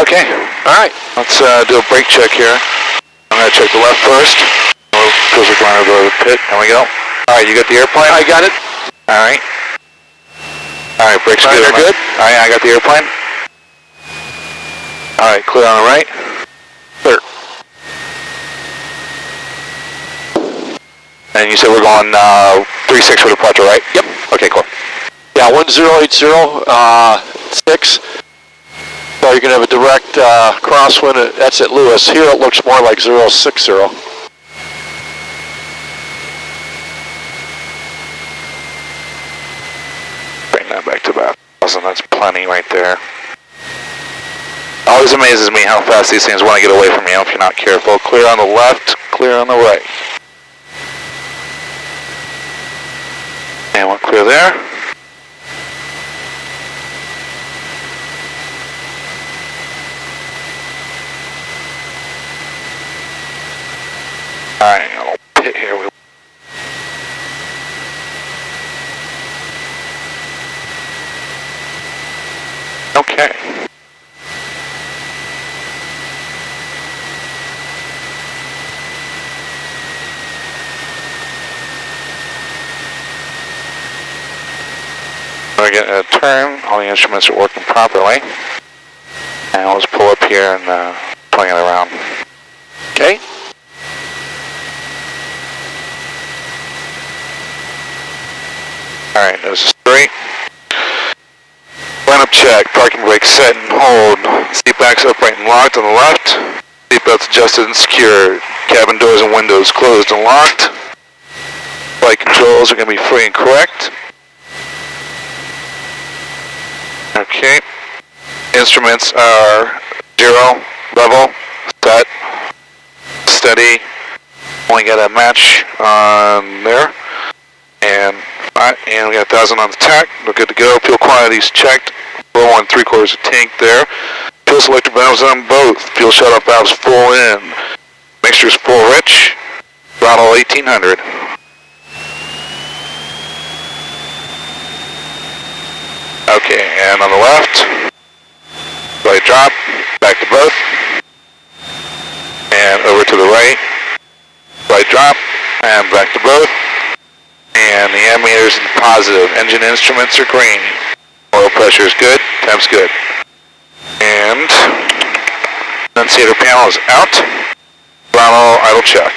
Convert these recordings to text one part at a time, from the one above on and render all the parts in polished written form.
Okay. All right. Let's do a brake check here. I'm going to check the left first. Feels like we're going to go to the pit. There we go. All right, you got the airplane? I got it. All right. All right, brakes good. They're good? All right, I got the airplane. All right, clear on the right. Clear. And you said we're going 3-6 for departure, right? Yep. Okay, cool. Yeah, 1080, 6. So you're going to have a direct crosswind. That's at Lewis. Here it looks more like 060. Bring that back to about 1,000. That's plenty right there. Always amazes me how fast these things want to get away from you if you're not careful. Clear on the left, clear on the right. And we'll clear there. Alright, I'll pit here. Okay. We're getting a turn. All the instruments are working properly. And let's pull up here and swing it around. Okay. Alright, there's a straight. Lineup check. Parking brake set and hold. Seat backs upright and locked on the left. Seat belts adjusted and secured. Cabin doors and windows closed and locked. Flight controls are going to be free and correct. Okay. Instruments are 0, level, set, steady. Only got a match on there. And we got 1,000 on the tack. We're good to go. Fuel quantities checked. Low 1 3/4 tank there. Fuel selector valves on both. Fuel shutoff valves full in. Mixture's full rich. Throttle 1800. Okay, and on the left, right drop, back to both, and over to the right drop, and back to both, and the ammeter's in positive, engine instruments are green, oil pressure is good, temp's good, and annunciator panel is out, throttle idle check.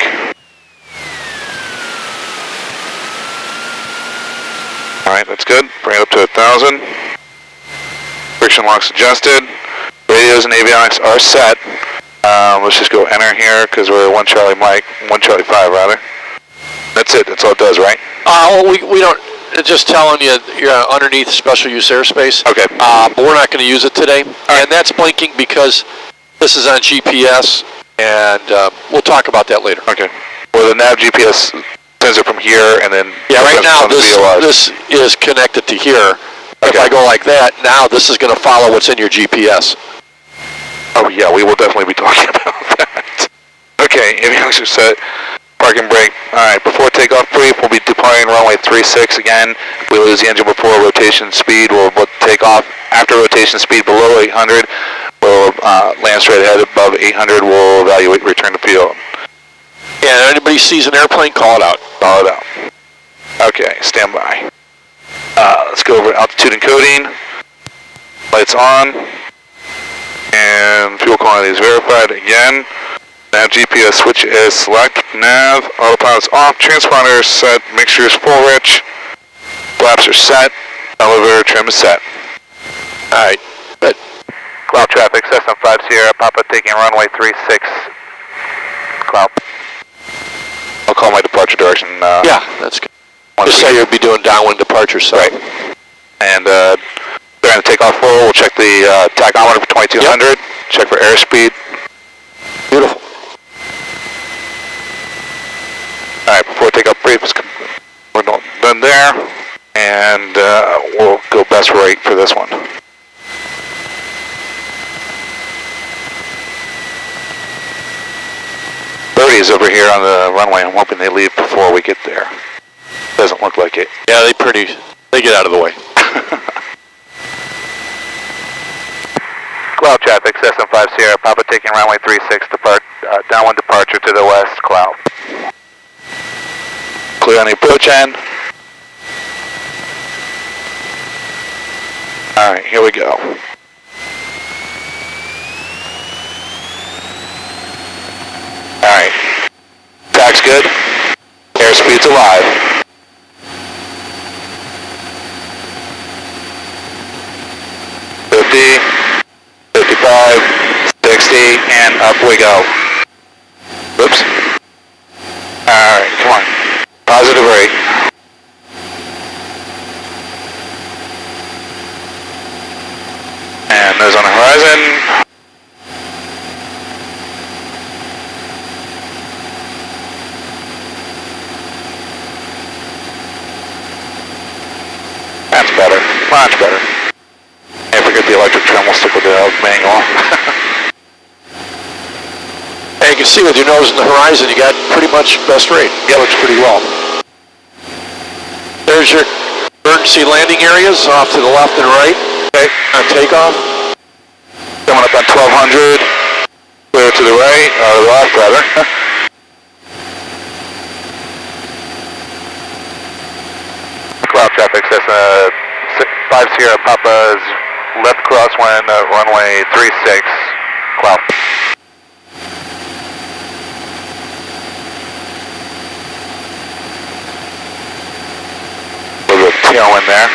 Alright, that's good. Bring it up to 1,000. Friction locks adjusted. Radios and avionics are set. Let's just go enter here because we're 1 Charlie Mike, 1 Charlie 5 rather. That's it. That's all it does, right? We don't. It's just telling you you're underneath special use airspace. Okay. But we're not going to use it today. And that's blinking because this is on GPS, and we'll talk about that later. Okay. Well, the nav GPS sends it from here, and then right now this is connected to here. Okay. If I go like that, now this is going to follow what's in your GPS. Oh yeah, we will definitely be talking about that. Okay, avionics are set. Parking brake. Alright, before takeoff brief, we'll be departing runway 36 again. If we lose the engine before rotation speed, we'll take off. After rotation speed below 800, we'll land straight ahead. Above 800, we'll evaluate return to field. Yeah, if anybody sees an airplane, call it out. Call it out. Okay, stand by. Let's go over altitude encoding. Lights on. And fuel quantity is verified again. Nav GPS switch is select. Nav, autopilot's off. Transponder is set. Mixture is full rich. Flaps are set. Elevator trim is set. Alright, good. Cloud traffic, Cessna 5 Sierra, Papa taking runway 36. Cloud. I'll call my departure direction. Yeah, that's good. Just say you'll be doing downwind departure, so. Right. And during the takeoff roll, we'll check the tachometer for 2200. Yep. Check for airspeed. Beautiful. Alright, before takeoff brief, we're done there. And we'll go best rate for this one. Birdie's over here on the runway. I'm hoping they leave before we get there. Doesn't look like it. Yeah, they get out of the way. Cloud traffic, Cessna 5 Sierra, Papa taking runway 36, downwind departure to the west, cloud. Clear on the approach end. Alright, here we go. Alright. Track's good. Airspeed's alive. 50, 55, 60, and up we go. Oops. Alright, come on. Positive rate. And nose on the horizon. That's better. Much better. And forget the electric trim, we'll stick with the manual. And you can see with your nose in the horizon, you got pretty much best rate. It looks pretty well. There's your emergency landing areas off to the left and right. Okay, on takeoff. Coming up on 1200. Clear to the right, or the left rather. Cloud traffic, Cessna 5 Sierra, Papa's left crosswind, runway 36, cloud. A little bit of tailwind there.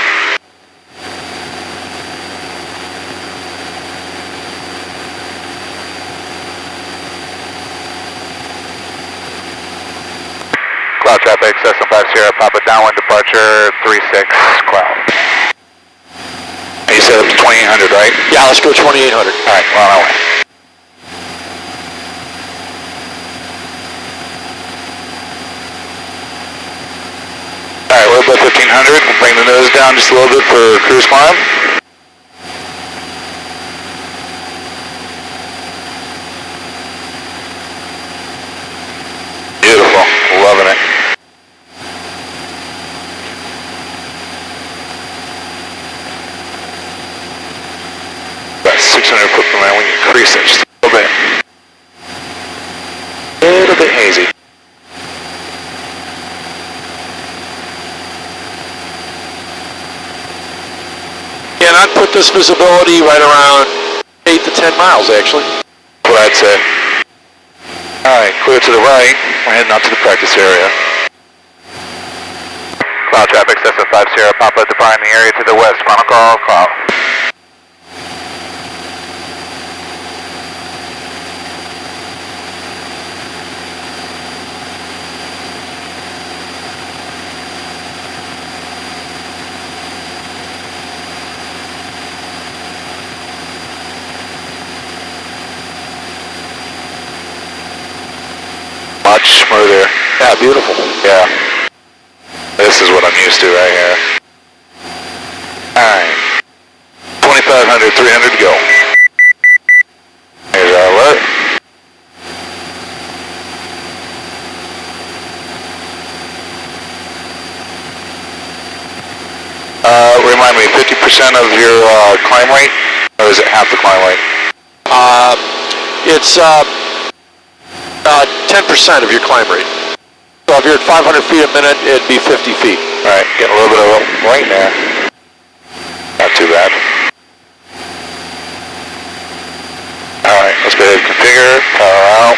Cloud traffic, Cessna 5 Sierra, Papa downwind departure 36, cloud. And you said it was 2800, right? Yeah, let's go 2800. Alright, well on our way. Alright, we're about 1500. We'll bring the nose down just a little bit for cruise climb. Beautiful, loving it. About 600 foot per mile, we can increase it just a little bit. A little bit hazy. And I'd put this visibility right around 8 to 10 miles actually. That's what I'd say. Alright, clear to the right. We're heading out to the practice area. Cloud traffic, Cessna 5 Sierra, Papa defining the area to the west. Final call, cloud. Much smoother. Yeah, beautiful. Yeah. This is what I'm used to right here. Alright. 2500, 300 to go. Here's our alert. Remind me, 50% of your climb rate? Or is it half the climb rate? It's 10% of your climb rate. So if you're at 500 feet a minute, it'd be 50 feet. Alright, getting a little bit of rain there. Not too bad. Alright, let's go ahead and configure, power out.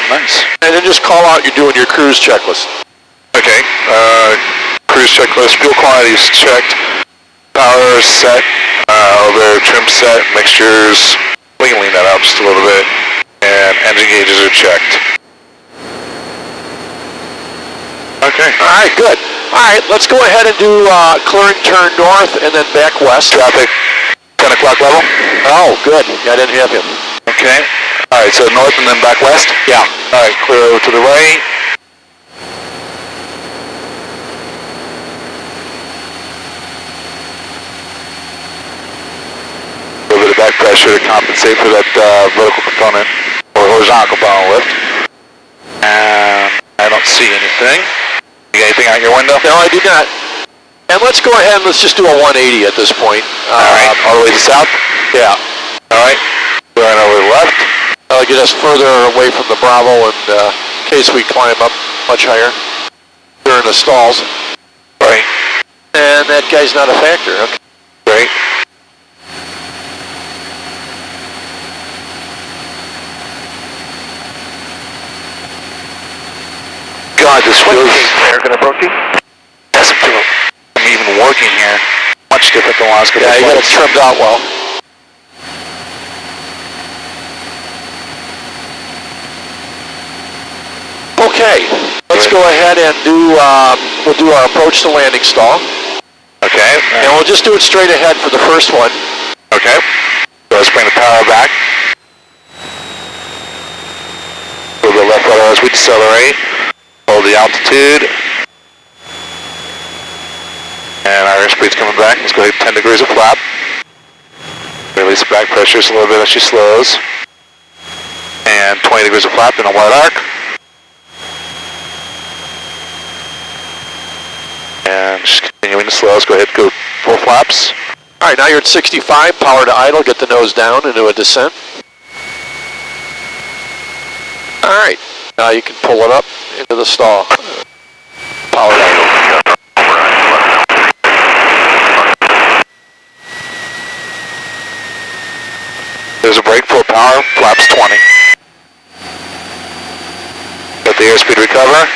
Nice. And then just call out you're doing your cruise checklist. Okay, cruise checklist, fuel quantity is checked, power is set, other trim set, mixtures, we can lean that out just a little bit, and engine gauges are checked. Okay. Alright, good. Alright, let's go ahead and do clearing turn north and then back west. Traffic, 10 o'clock level? Oh, good. Yeah, I didn't have him. Okay. Alright, so north and then back west? Yeah. Alright, clear over to the right. A little bit of back pressure to compensate for that vertical component, or horizontal component lift. And see anything. You got anything out your window? No, I do not. And let's go ahead and let's just do a 180 at this point. Alright, all the way to south? Yeah. Alright, going over to the left. That'll get us further away from the Bravo and in case we climb up much higher during the stalls. Right. And that guy's not a factor. Okay. Right. God, this feels... American approaching. Doesn't feel... I'm even working here. Much different than last couple of Yeah, you got it flights. trimmed out well. Okay, let's go ahead and do, we'll do our approach to landing stall. Okay. And we'll just do it straight ahead for the first one. Okay. So let's bring the power back. A little bit left rudder as we decelerate. Hold the altitude. And our airspeed's coming back. Let's go ahead 10 degrees of flap. Release the back pressure just a little bit as she slows. And 20 degrees of flap in a wide arc. And just continuing to slow. Let's go ahead and go full flaps. All right, now you're at 65, power to idle, get the nose down into a descent. All right, now you can pull it up into the stall. Power to idle. There's a brake, full power, flaps 20. Let the airspeed recover.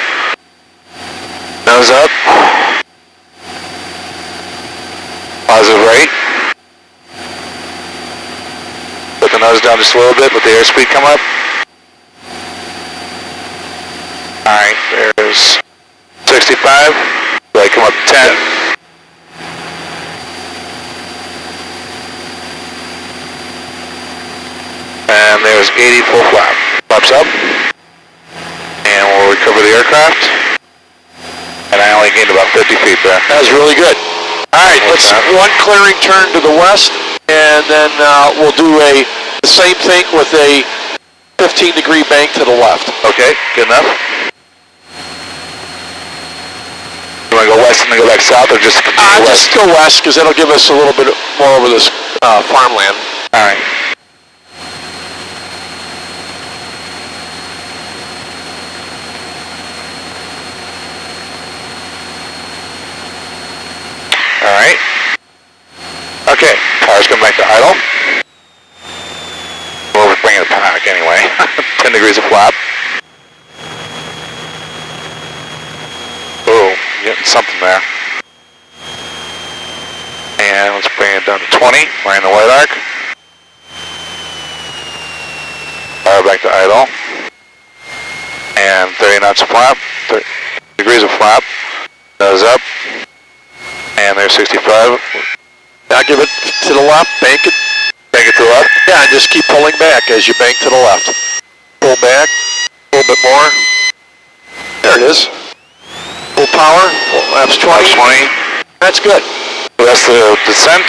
Nose up. Positive rate. Put the nose down just a little bit, let the airspeed come up. Alright, there's 65. Let it come up to 10. And there's 80 full flap. Flaps up. And we'll recover the aircraft. And I only gained about 50 feet there. That was really good. All right, let's one clearing turn to the west, and then we'll do the same thing with a 15-degree bank to the left. Okay, good enough. You want to go west and then go back south, or just continue west? Just go west, because that'll give us a little bit more over this farmland. All right. All right. Okay, power's coming back to idle. We're bringing it back anyway. 10 degrees of flap. Oh, getting something there. And let's bring it down to 20. We're in the white arc. Power back to idle. And 30 knots of flap. 30 degrees of flap. Nose up. And there's 65. Now give it to the left, bank it. Bank it to the left? Yeah, and just keep pulling back as you bank to the left. Pull back, a little bit more. There it is. Full power, laps 20. 20. That's good. That's the descent.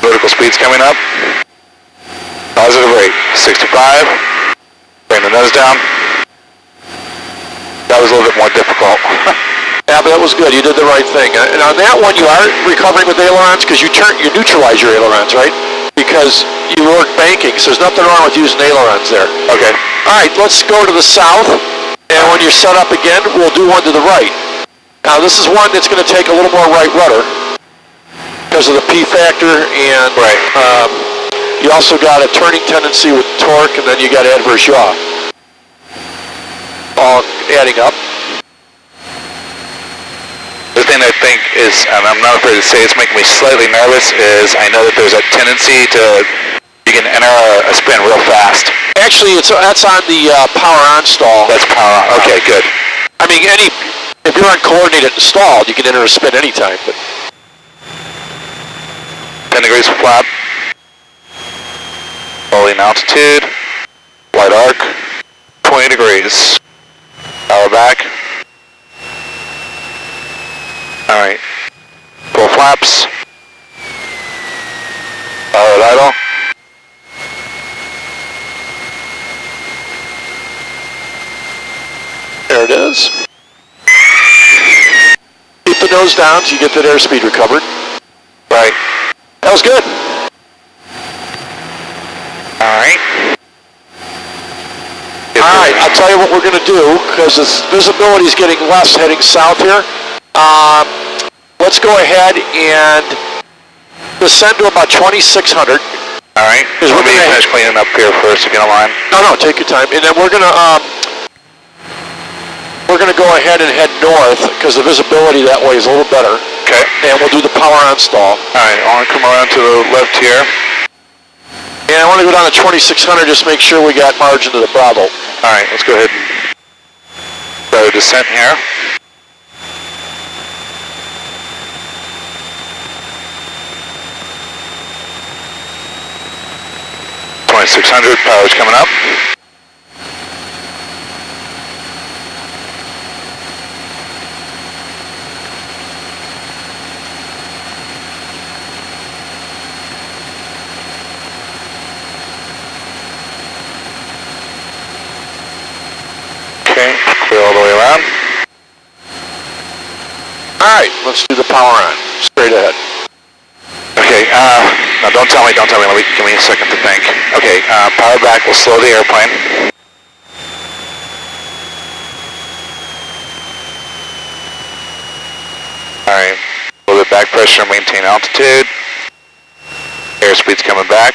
Vertical speed's coming up. Positive rate, 65. Bring the nose down. That was a little bit more difficult. Yeah, but that was good. You did the right thing. And on that one, you are recovering with ailerons because you neutralize your ailerons, right? Because you work banking, so there's nothing wrong with using ailerons there. Okay. All right, let's go to the south. And when you're set up again, we'll do one to the right. Now, this is one that's going to take a little more right rudder because of the P factor, and you also got a turning tendency with torque, and then you got adverse yaw. All adding up. The thing I think is, and I'm not afraid to say it's making me slightly nervous, is I know that there's a tendency to, you can enter a spin real fast. Actually, that's on the power on stall. That's power on. Okay, good. I mean, if you're uncoordinated and stalled, you can enter a spin anytime. But 10 degrees of flap. Holding altitude. Wide arc. 20 degrees. Power back. Alright. Full flaps. Power at idle. There it is. Keep the nose down so you get that airspeed recovered. Right. That was good. Alright. Alright, I'll tell you what we're going to do, because this visibility is getting less heading south here. Let's go ahead and descend to about 2,600. Alright. Let me finish cleaning up here first, if you don't mind. No, take your time. And then we're going to go ahead and head north, because the visibility that way is a little better. Okay. And we'll do the power on stall. Alright, I want to come around to the left here. And I want to go down to 2,600, just make sure we got margin to the Bravo. Alright, let's go ahead and start a descent here. .600, power's coming up. Okay, clear all the way around. Alright, let's do the power on. Straight ahead. Okay, now don't tell me, give me a second to think. Okay, power back, we'll slow the airplane. Alright, a little bit back pressure, maintain altitude. Airspeed's coming back.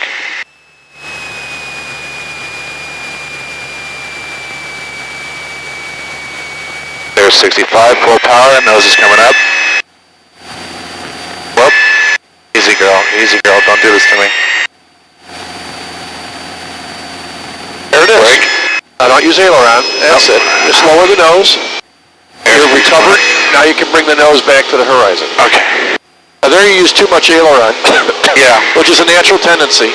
There's 65, full power, nose is coming up. Whoop. Easy girl, don't do this to me. There it is. Break. Don't use aileron, that's it. Just lower the nose. You're recovered, now you can bring the nose back to the horizon. Okay. Now there you use too much aileron. Yeah. Which is a natural tendency.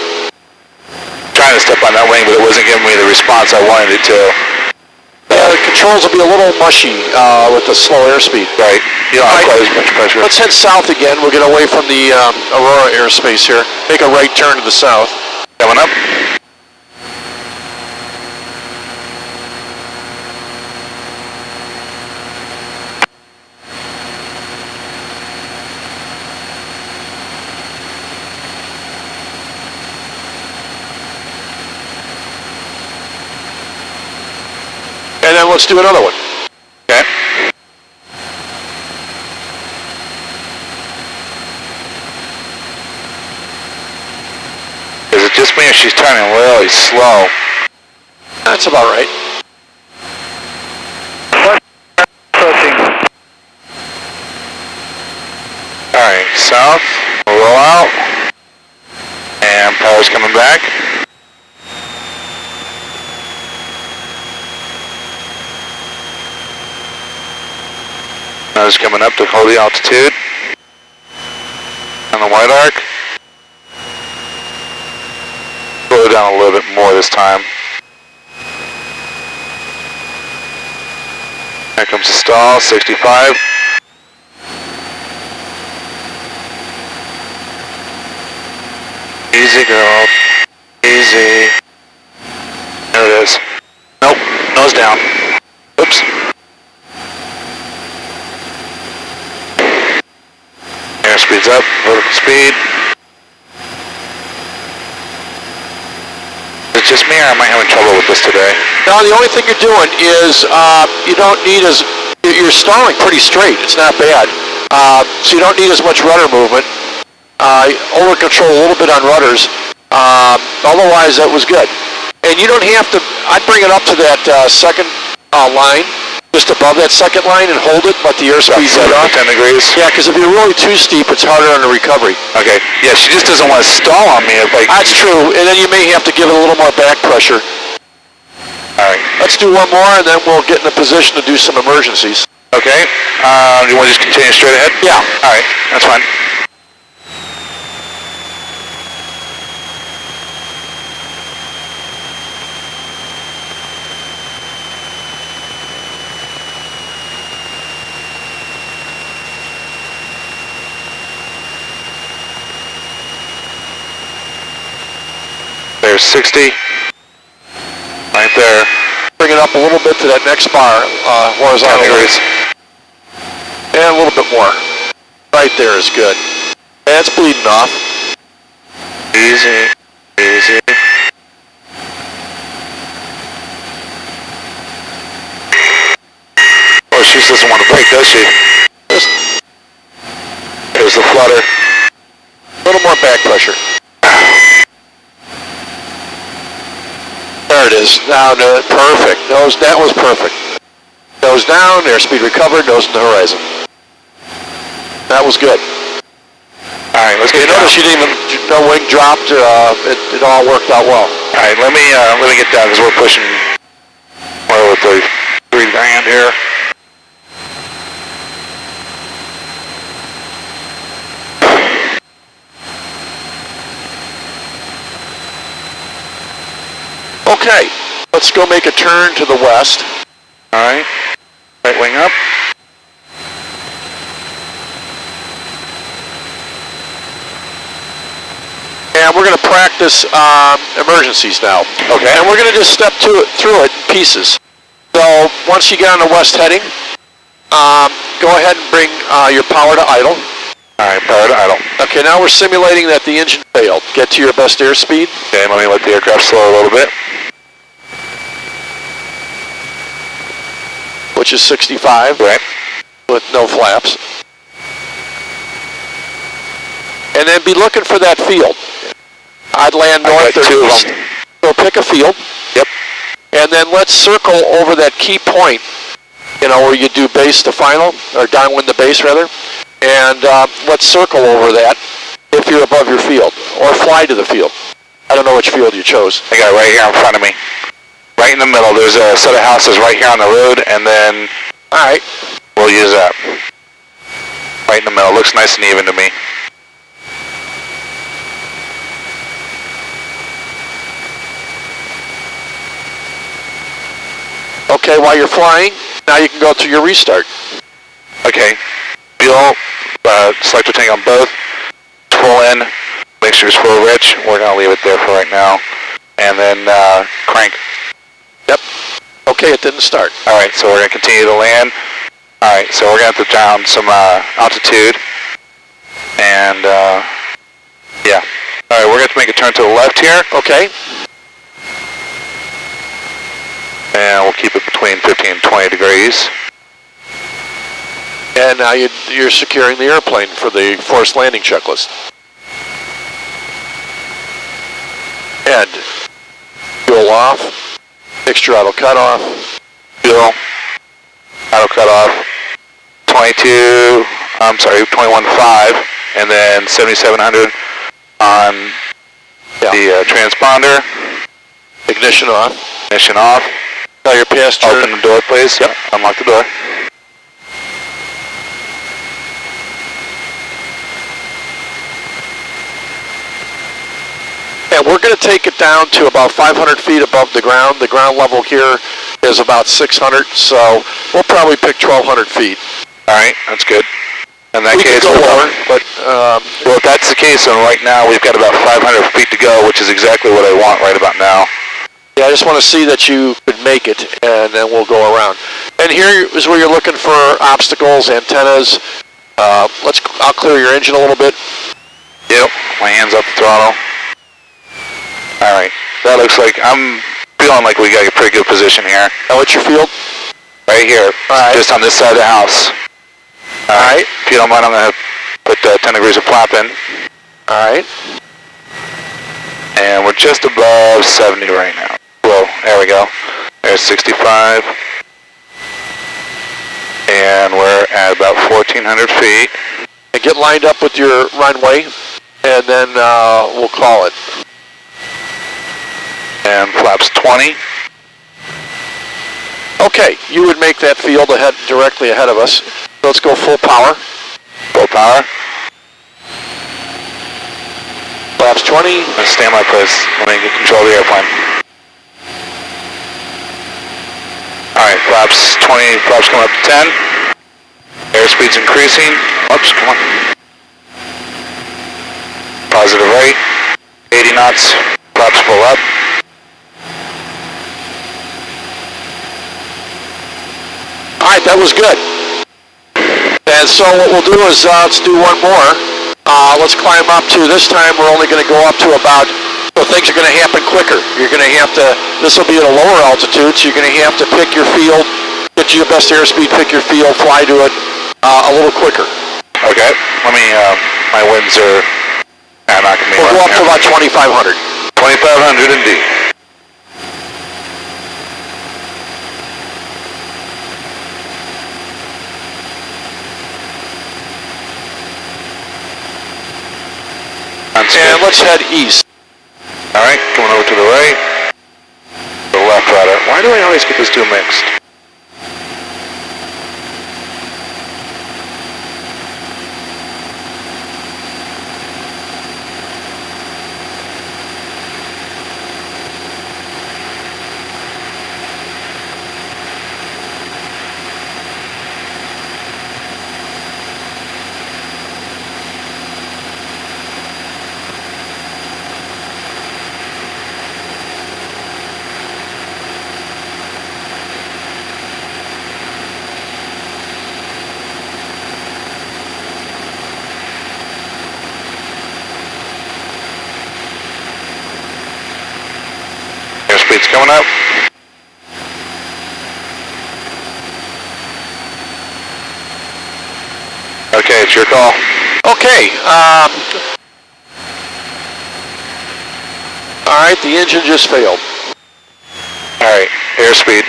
Trying to step on that wing, but it wasn't giving me the response I wanted it to. Yeah, the controls will be a little mushy with the slow airspeed. Right. You don't have quite as much pressure. Let's head south again. We'll get away from the Aurora airspace here. Make a right turn to the south. Coming up. And then let's do another one. Okay. Is it just me or she's turning really slow? That's about right. Alright, south, roll out, and power's coming back. Nose coming up to hold the altitude. On the white arc. Slow it down a little bit more this time. Here comes the stall, 65. Easy girl, easy. There it is. Nope, nose down. Oops. Airspeed's up, vertical speed. Is it just me or am I having trouble with this today? No, the only thing you're doing is you don't need as, you're stalling pretty straight. It's not bad. So you don't need as much rudder movement. Over control a little bit on rudders. Otherwise, that was good. And you don't have to, I'd bring it up to that second line, just above that second line and hold it, let the airspeed set off. 10 degrees? Yeah, because if you're really too steep, it's harder on the recovery. Okay. Yeah, she just doesn't want to stall on me. Like. That's true, and then you may have to give it a little more back pressure. Alright. Let's do one more, and then we'll get in a position to do some emergencies. Okay. You want to just continue straight ahead? Yeah. Alright, that's fine. There's 60. Right there. Bring it up a little bit to that next bar, horizontally. 10 degrees. And a little bit more. Right there is good. That's bleeding off. Easy, easy. Oh, she doesn't want to break, does she? There's the flutter. A little more back pressure. There it is. Now, perfect. That was perfect. Nose down, airspeed recovered, nose in the horizon. That was good. All right, let's get down. Notice you didn't even, no wing dropped. It all worked out well. All right, let me get down because we're pushing more with the 3 grand here. Okay, let's go make a turn to the west. All right, right wing up. And we're going to practice emergencies now. Okay. And we're going to just step through it in pieces. So once you get on the west heading, go ahead and bring your power to idle. All right, power to idle. Okay, now we're simulating that the engine failed. Get to your best airspeed. Okay, let me let the aircraft slow a little bit. Which is 65. Right. With no flaps. And then be looking for that field. I'd land north or east. So pick a field. Yep. And then let's circle over that key point, where you do base to final, or downwind to base rather. And let's circle over that if you're above your field, or fly to the field. I don't know which field you chose. I got it right here in front of me. Right in the middle, there's a set of houses right here on the road, and then, all right, we'll use that. Right in the middle, looks nice and even to me. Okay, while you're flying, now you can go to your restart. Okay, fuel, selector tank on both, full in, make sure it's full rich, we're going to leave it there for right now, and then crank. Yep. Okay, it didn't start. All right, so we're going to continue to land. All right, so we're going to have to down some altitude, and yeah. All right, we're going to make a turn to the left here. Okay. And we'll keep it between 15 and 20 degrees. And now you're securing the airplane for the forced landing checklist. And fuel off, fixture auto cutoff, fuel, auto cutoff, 21.5, and then 7,700 on the transponder. Ignition off. Ignition off. Now your passenger. Open the door, please. Yep. Unlock the door. And we're going to take it down to about 500 feet above the ground. The ground level here is about 600, so we'll probably pick 1,200 feet. All right, that's good. In that we case, go lower, but well, if that's the case, then right now we've got about 500 feet to go, which is exactly what I want right about now. Yeah, I just want to see that you could make it, and then we'll go around. And here is where you're looking for obstacles, antennas. I'll clear your engine a little bit. Yep, my hands up the throttle. All right, that looks like I'm feeling like we got a pretty good position here. Now, what's your field? Right here, just on this side of the house. All right. If you don't mind, I'm going to put 10 degrees of flap in. All right. And we're just above 70 right now. Whoa, there we go. There's 65. And we're at about 1,400 feet. And get lined up with your runway, and then we'll call it. And flaps 20. Okay, you would make that field directly ahead of us. Let's go full power. Full power. Flaps 20. Let's stand by, please. Let me get control of the airplane. All right, flaps 20, flaps come up to 10. Airspeed's increasing. Oops, come on. Positive right. 80 knots. Flaps full up. right, that was good. And so what we'll do is let's do one more. Let's climb up to, this time we're only going to go up to about, so things are going to happen quicker. You're going to have to, this will be at a lower altitude, so you're going to have to pick your field, get your best airspeed, pick your field, fly to it a little quicker. Okay, let me, my winds are not going to be We'll go up to about 2,500. 2,500 indeed. And let's head east. All right, coming over to the right. The left, rather. Why do I always get those two mixed? Airspeed's coming up. Okay, it's your call. Okay. All right, the engine just failed. All right, airspeed.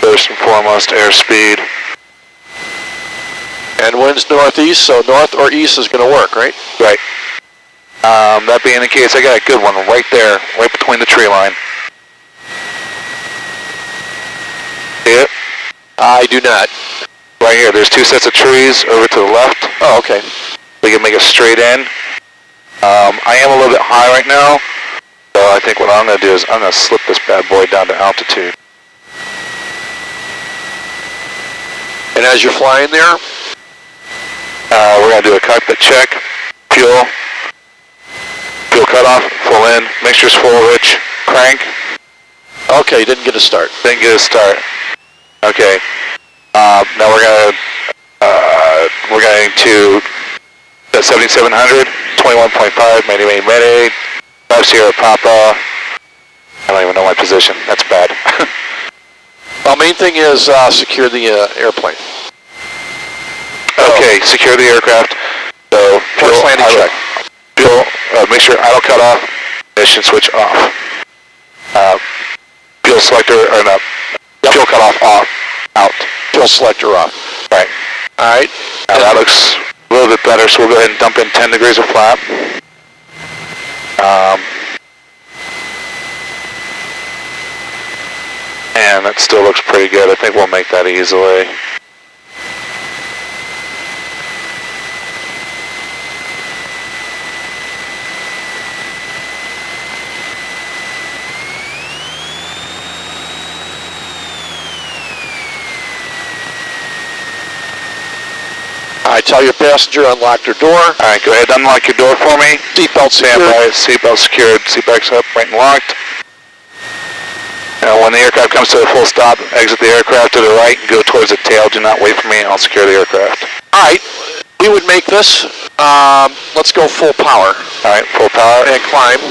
First and foremost, airspeed. And winds northeast, so north or east is going to work, right? Right. That being the case, I got a good one right there, right between the tree line. See it? I do not. Right here, there's two sets of trees over to the left. Oh, okay. We can make a straight in. I am a little bit high right now, so I think what I'm going to do is I'm going to slip this bad boy down to altitude. And as you're flying there? We're going to do a cockpit check, fuel cutoff, full in, mixture's full, rich, crank. Okay, didn't get a start. Didn't get a start. Okay. Now we're going to the 7700, 21.5, Mayday, 5 Sierra Papa. I don't even know my position. That's bad. Well, main thing is secure the airplane. Okay, secure the aircraft. So first landing check. Fuel, make sure idle cut off, ignition switch off. Fuel selector, or no, fuel cut off, out. Fuel selector off. Right. All right. Now that looks a little bit better, so we'll go ahead and dump in 10 degrees of flap. And that still looks pretty good. I think we'll make that easily. I tell your passenger, unlock their door. All right, go ahead, unlock your door for me. Seatbelt secured. Standby, seatbelt secured, seatbacks up, right and locked. Now, when the aircraft comes to a full stop, exit the aircraft to the right and go towards the tail. Do not wait for me, I'll secure the aircraft. All right, we would make this. Let's go full power. All right, full power. And climb.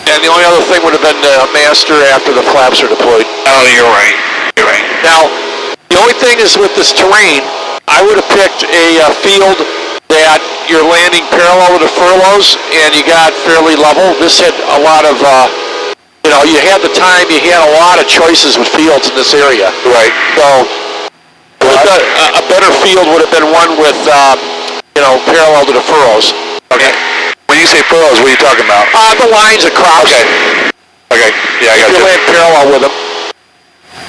And the only other thing would have been master after the flaps are deployed. Oh, you're right. You're right. Now, the only thing is with this terrain, I would have picked a field that you're landing parallel to the furloughs and you got fairly level. This had a lot of, you had the time, you had a lot of choices with fields in this area. Right. So, a better field would have been one with, parallel to the furrows. Okay. When you say furrows, what are you talking about? The lines across. Okay. Okay. Yeah, I got you. Land parallel with them.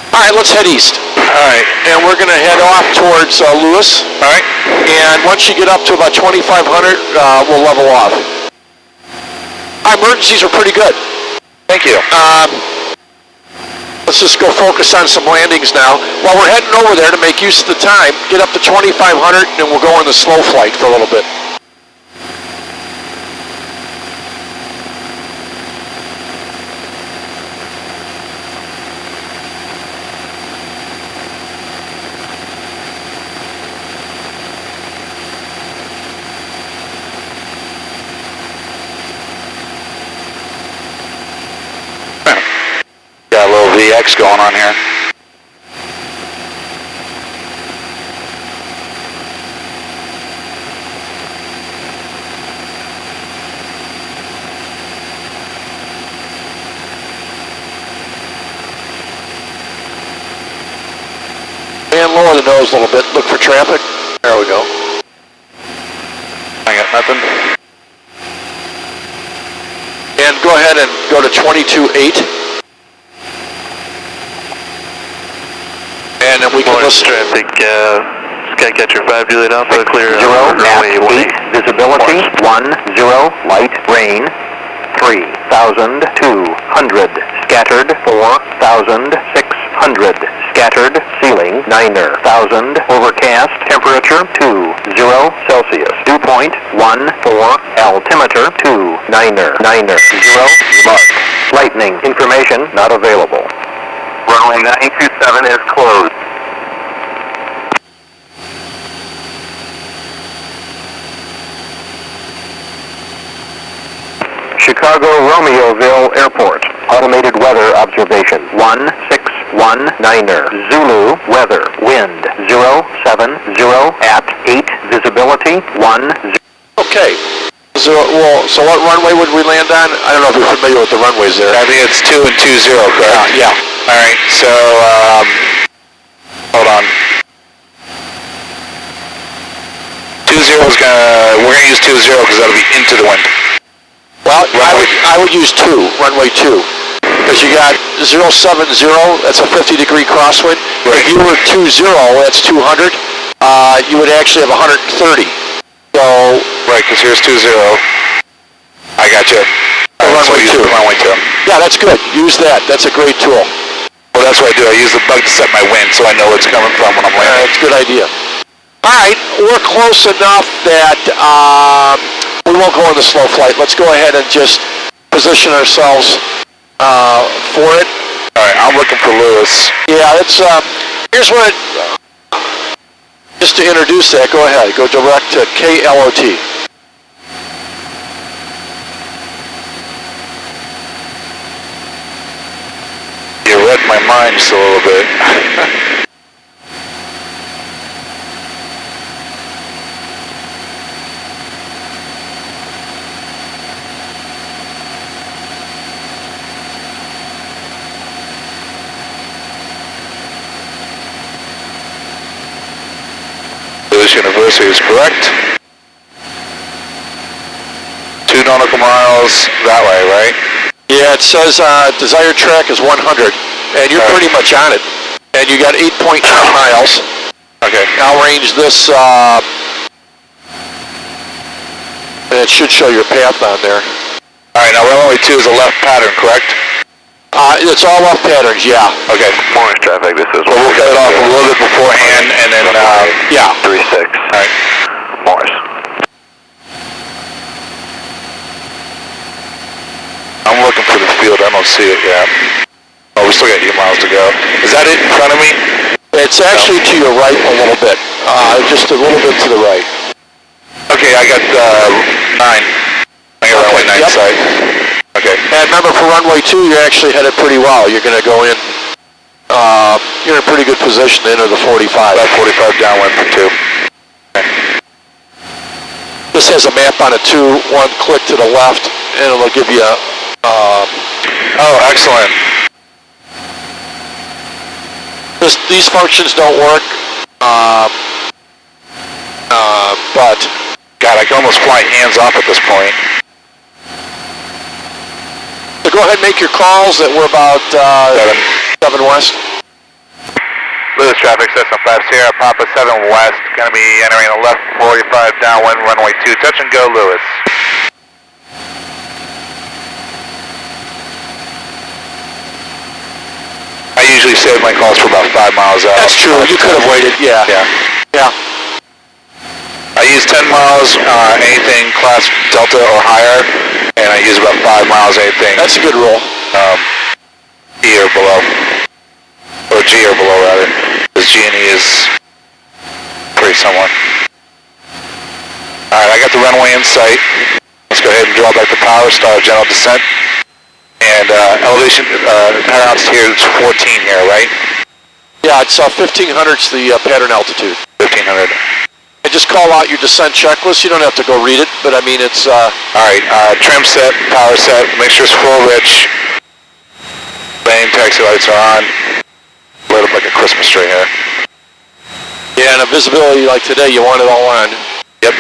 All right, let's head east. All right. And we're going to head off towards Lewis. All right. And once you get up to about 2,500, we'll level off. Our emergencies are pretty good. Thank you. Let's just go focus on some landings now. While we're heading over there to make use of the time, get up to 2,500 and we'll go on the slow flight for a little bit. VX going on here. And lower the nose a little bit, look for traffic. There we go. I got nothing. And go ahead and go to 22.8. And then we can listen. Traffic, Skycatcher 5 Juliet Alpha, clear. 0, map 8, visibility 10, light, rain 3,200, scattered 4,600, scattered, ceiling 9,000, overcast, temperature 20 Celsius, dew point 14, altimeter 2990, mark, lightning, information not available. Runway 927 is closed. Chicago Romeoville Airport, automated weather observation 1619er, Zulu weather, wind 070 at 8, visibility 10. Okay. So what runway would we land on? I don't know if you're familiar with the runways there. I think it's 2 and 20, correct? Yeah. All right, so, hold on. 20 is we're gonna use 20 because that'll be into the wind. Well, I would use 2, runway 2. Because you got 070, that's a 50-degree crosswind. Right. If you were 20, that's 200, you would actually have 130. So, Right, because here's 20. I got you. runway 2. Runway 2. Yeah, that's good. Use that. That's a great tool. Well, that's what I do. I use the bug to set my wind so I know where it's coming from when I'm landing. That's a good idea. All right, we're close enough that we won't go into slow flight. Let's go ahead and just position ourselves for it. All right, I'm looking for Lewis. Yeah, it's here's what. Just to introduce that, go ahead. Go direct to KLOT. You read my mind just a little bit. University is correct. 2 nautical miles that way, right? Yeah, it says desired track is 100, and you're pretty much on it. And you got 8.9 miles. Okay. Now range this, and it should show your path on there. All right, now runway 2 is a left pattern, correct? It's all off patterns, yeah. Okay. Morris traffic, this is... So we'll cut it off a little bit beforehand, and then, yeah. 36. All right. Morris. I'm looking for the field. I don't see it yet. Oh, we still got 8 miles to go. Is that it in front of me? It's actually to your right a little bit. Just a little bit to the right. Okay, I got 9. I got runway 9 yep. side. Okay. And remember, for runway 2, you're actually headed pretty well. You're going to go in, you're in a pretty good position to enter the 45. About 45 downwind for 2. Okay. This has a map on it too. One click to the left, and it'll give you a... Oh, excellent. These functions don't work, but... God, I can almost fly hands off at this point. So go ahead and make your calls. That we're about 7 west. Lewis traffic, Cessna 5 Sierra, Papa 7 west. Going to be entering a left 45 downwind, runway 2. Touch and go, Lewis. I usually save my calls for about 5 miles out. That's true. You could have waited. Yeah. Yeah. I use 10 miles, anything class Delta or higher, and I use about 5 miles, anything. That's a good rule. E or below. Or G or below, rather. Because G and E is pretty similar. Alright, I got the runway in sight. Let's go ahead and draw back the power, start general descent. And elevation, pattern altitude here is 14 here, right? Yeah, it's 1,500's the pattern altitude. 1,500. And just call out your descent checklist. You don't have to go read it, but I mean it's... Alright, trim set, power set, make sure it's full rich. Lane taxi lights are on. Lit up like a Christmas tree here. Yeah, and a visibility like today, you want it all on. Yep.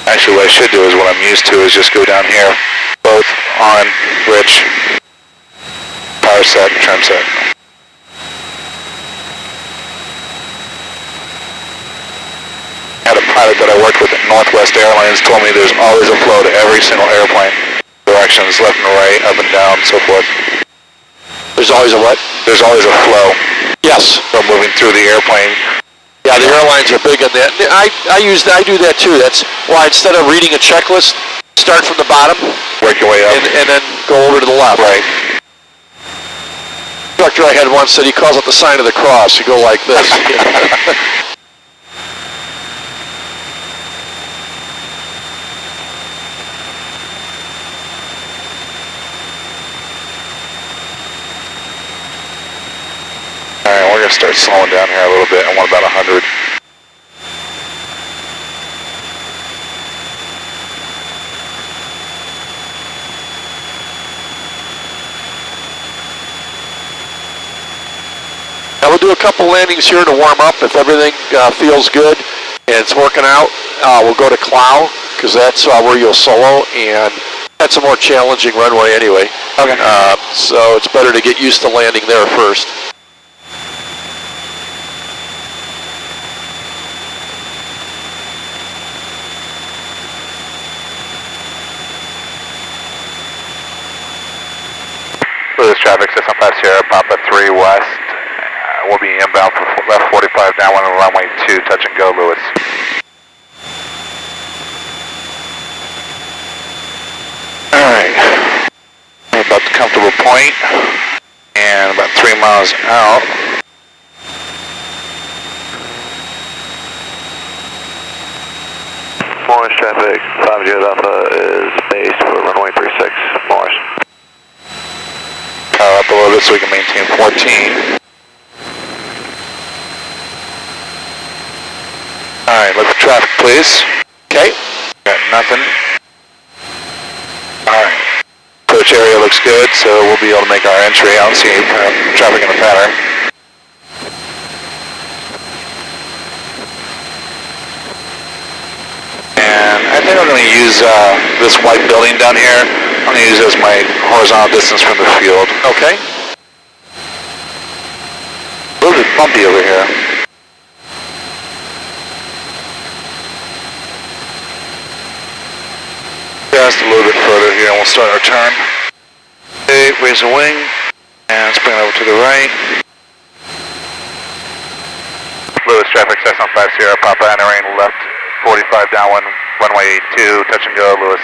Actually, what I should do is what I'm used to is just go down here, both on rich, power set, and trim set. I had a pilot that I worked with at Northwest Airlines told me there's always a flow to every single airplane. Directions, left and right, up and down, so forth. There's always a what? There's always a flow. Yes. From moving through the airplane. Yeah, the airlines are big on that. I do that too. That's why instead of reading a checklist, start from the bottom. Work your way up. And then go over to the left. Right. The instructor I had once said he calls it the sign of the cross. You go like this. Alright, we're going to start slowing down here a little bit. I want about 100. Now we'll do a couple landings here to warm up. If everything feels good and it's working out, we'll go to Clow, because that's where you'll solo, and that's a more challenging runway anyway. Okay. So it's better to get used to landing there first. Louis traffic, 615 Sierra, Papa 3 West. We'll be inbound for left 45 downwind on runway 2, touch and go, Louis. Alright. About the comfortable point, and about 3 miles out. Morris traffic, 5 Juliet Alpha is based for runway 36, Morris. Power up a little bit so we can maintain 14. Alright, look for traffic, please. Okay. Got nothing. Alright. Coach area looks good, so we'll be able to make our entry. I don't see any traffic in the pattern. And I think I'm going to use this white building down here. I'm going to use it as my horizontal distance from the field. Okay. A little bit bumpy over here. Just a little bit further here and we'll start our turn. Okay, raise the wing and let's bring it over to the right. Louis traffic, 615 Sierra, Papa entering left 45 downwind, runway 2, touch and go, Louis.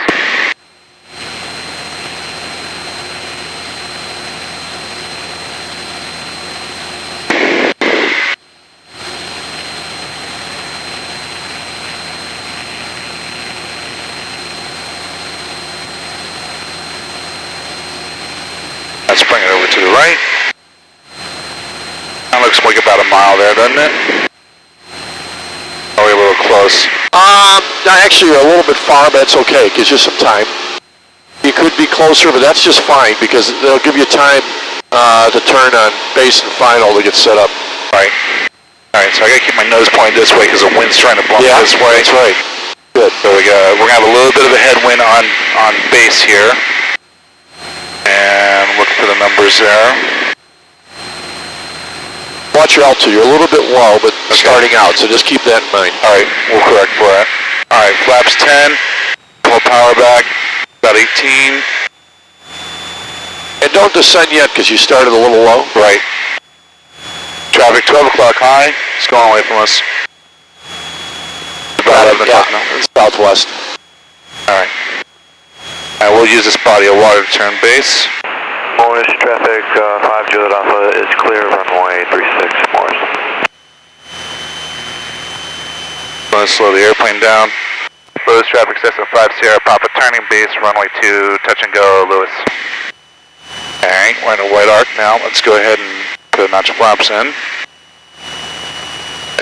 Let's bring it over to the right. That looks like about a mile there, doesn't it? Are we a little close? Actually a little bit far, but that's okay. Gives you some time. You could be closer, but that's just fine because they'll give you time to turn on base and final to get set up. Right. Alright, so I gotta keep my nose pointed this way because the wind's trying to bump this way. That's right. Good. So we're gonna have a little bit of a headwind on base here. And looking for the numbers there. Watch your altitude. You're a little bit low, but starting out, so just keep that in mind. Alright, we'll correct for it. Alright, flaps 10, pull power back, about 18. And don't descend yet because you started a little low. Right. Traffic 12 o'clock high, it's going away from us. About 11 o'clock now. Southwest. Alright. And we'll use this body of water to turn base. Morris traffic, 5 Juliet Alpha is clear, runway 36, Morris. want to slow the airplane down. Lewis, traffic system 5 Sierra Papa, turning base, runway 2, touch and go, Lewis. Alright, we're in a white arc now. Let's go ahead and put a notch of flaps in.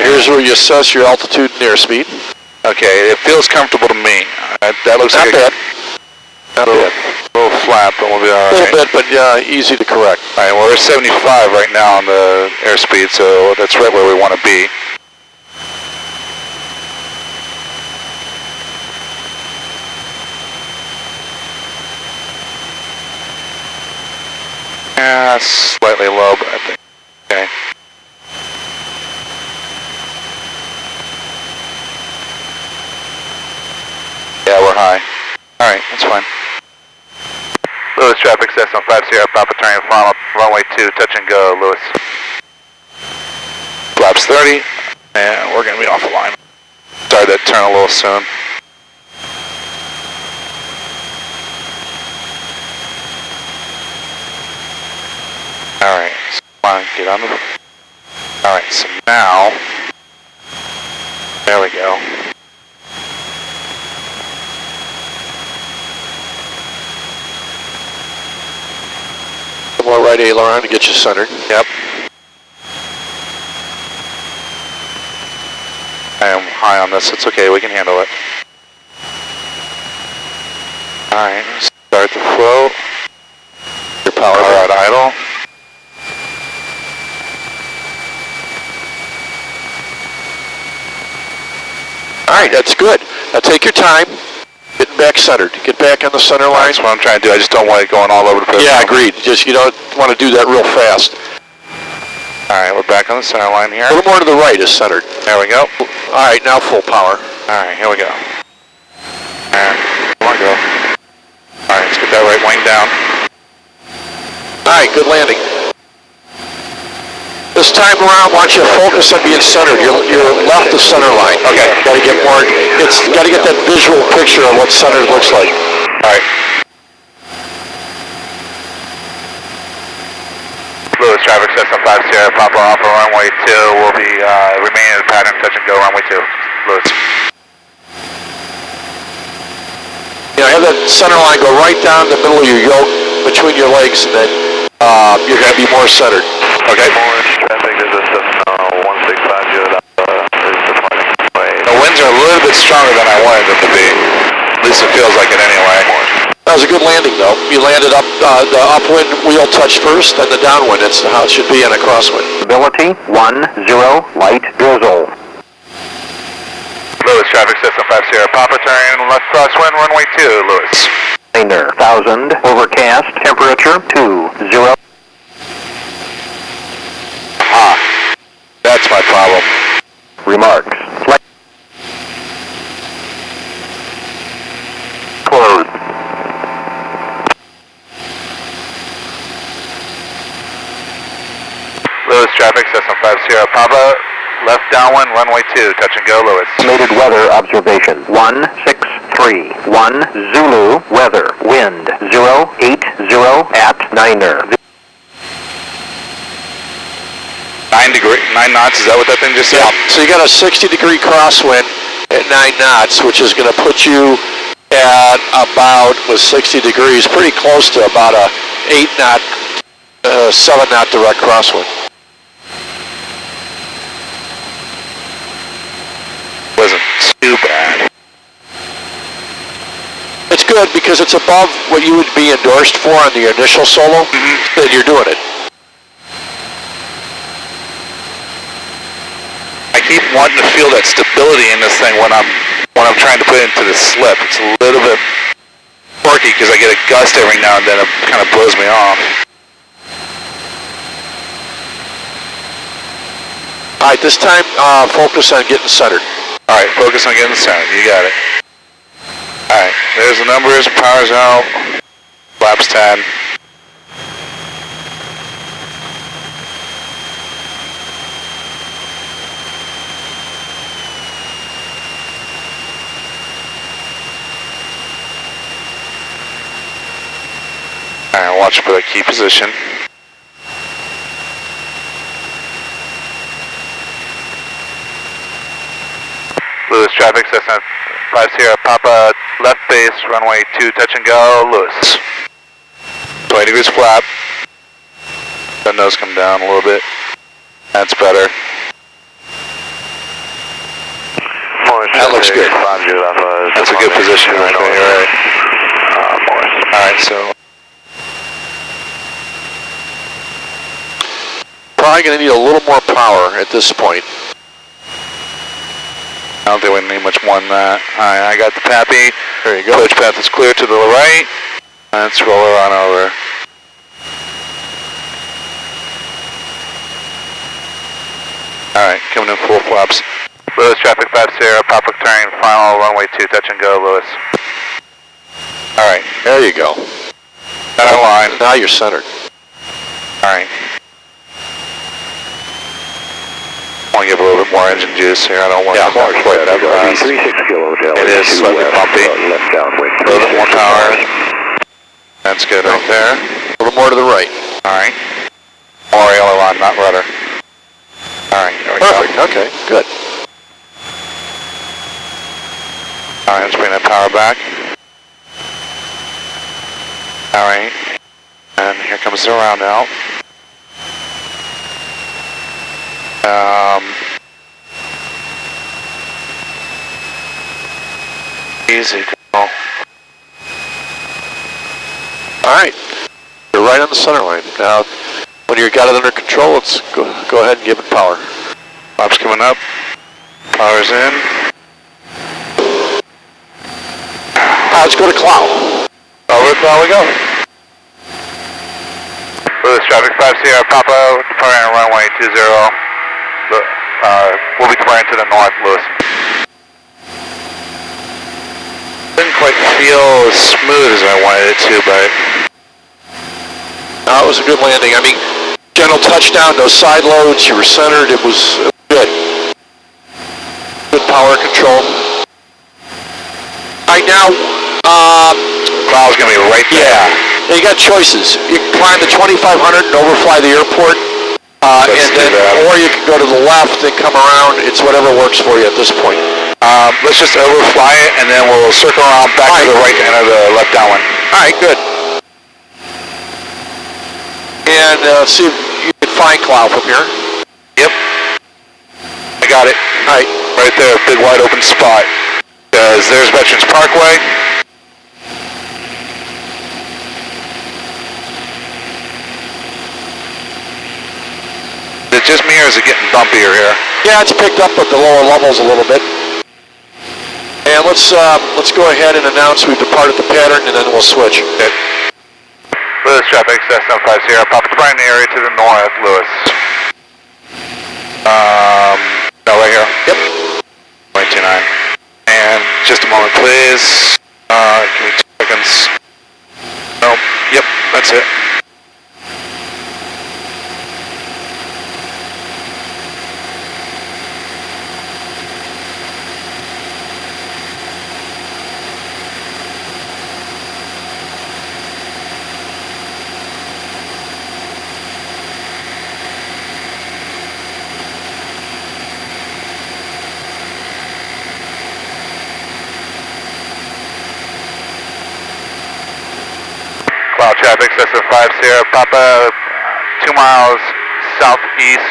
Here's where you assess your altitude and airspeed. Okay, it feels comfortable to me. That looks Not like bad. Not bad. a little flap, but we'll be A alright. little bit, but easy to correct. Alright, well we're 75 right now on the airspeed, so that's right where we want to be. Yeah, slightly low, but I think, okay. Yeah, we're high. Alright, that's fine. Lewis, traffic system 5 Sierra Papa, turning final, runway 2, touch and go, Lewis. Flaps 30, and we're going to be off the line. Sorry to turn a little soon. Alright, so come on, get on the... Alright, so now... There we go. More right aileron to get you centered. Yep. I am high on this, it's okay, we can handle it. Alright, start the float. Your power Power at idle. Alright, that's good. Now take your time. Getting back centered. Get back on the center line. That's what I'm trying to do, I just don't want it going all over the place. Yeah, agreed. Just you don't want to do that real fast. Alright, we're back on the center line here. A little more to the right is centered. There we go. Alright, now full power. Alright, here we go. Alright, come on, go. Alright, let's get that right wing down. Alright, good landing. This time around, I want you to focus on being centered. You're left of center line. Okay. Got to get more. Got to get that visual picture of what centered looks like. Alright. Lewis, traffic system 5 Sierra Papa, off of runway 2. We'll be remaining in the pattern, touch and go, runway 2. Lewis. You know, have that center line go right down the middle of your yoke, between your legs, and then you're going to be more centered. Okay. Traffic is a Cessna 1650 is departing way. The winds are a little bit stronger than I wanted them to be. At least it feels like it anyway. That was a good landing, though. You landed up, the upwind wheel touched first, then the downwind. That's how it should be in a crosswind. Visibility 10, light drizzle. Lewis, traffic system 5 Sierra Papa, turn left crosswind, runway 2, Lewis. 1000, overcast, temperature 20. That's my problem. Remarks. Flight closed. Lewis, traffic system 5 Sierra Papa, left downwind, runway 2, touch and go, Lewis. Estimated weather observation 163. 1 Zulu weather. Wind 080 at 9er. 9 knots, is that what that thing just said? Yeah. So you got a 60-degree crosswind at 9 knots, which is going to put you at about, with 60 degrees, pretty close to about a 8-knot, 7-knot direct crosswind. Wasn't too bad. It's good because it's above what you would be endorsed for on the initial solo, and you're doing it. I keep wanting to feel that stability in this thing when I'm trying to put it into the slip. It's a little bit quirky because I get a gust every now and then. It kind of blows me off. All right, this time focus on getting centered. All right, focus on getting centered. You got it. All right, there's the numbers. Power's out. Flaps 10. Alright, watch for that key position. Lewis, traffic, Cessna 50, Papa, left base, runway 2, touch and go, Lewis. 20 degrees flap. The nose come down a little bit. That's better. That looks good. That's a good position right there, right? Alright, so. Probably going to need a little more power at this point. I don't think we need much more than that. Alright, I got the PAPI. There you go. Approach path is clear to the right. Let's roll her on over. Alright, coming in full flaps. Lewis, traffic 50, Papa turning, final runway 2, touch and go, Lewis. Alright. There you go. Got our line. Now you're centered. Alright. I want to give a little bit more engine juice here. I don't want to quite that fast. It is slightly bumpy. A little bit more power. That's good right there. A little more to the right. Alright. More aileron, not rudder. Alright, there we Perfect. go. Okay, good. Alright, let's bring that power back. Alright. And here comes the round out. Easy go. Alright. You're right on the center line. Now, when you've got it under control, let's go ahead and give it power. Flaps coming up. Power's in. Let's go to cloud. Over to cloud we go. Lewis, traffic 50, Papa, departing runway 20. We'll be departing to the north, Lewis. Didn't quite feel as smooth as I wanted it to, but... No, it was a good landing. I mean, gentle touchdown, no side loads, you were centered, it was good. Good power control. Right now, cloud's gonna be right there. Yeah, you got choices. You can climb the 2500 and overfly the airport, or you can go to the left and come around. It's whatever works for you at this point. Let's just overfly it, and then we'll circle around back to the right and the left downwind. All right, good. And see if you can find cloud from here. Yep. I got it. All right. Right there, big wide open spot. Because there's Veterans Parkway. Is it just me, or is it getting bumpier here? Yeah, it's picked up at the lower levels a little bit. And let's go ahead and announce we've departed the pattern, and then we'll switch. Okay. Lewis, traffic, Cessna 50, Papa departing the area to the north, Lewis. No, right here. Yep. 29. And just a moment, please. Give me 2 seconds. Nope. Yep, that's it. Cloud traffic, Cessna 50, Papa, 2 miles southeast.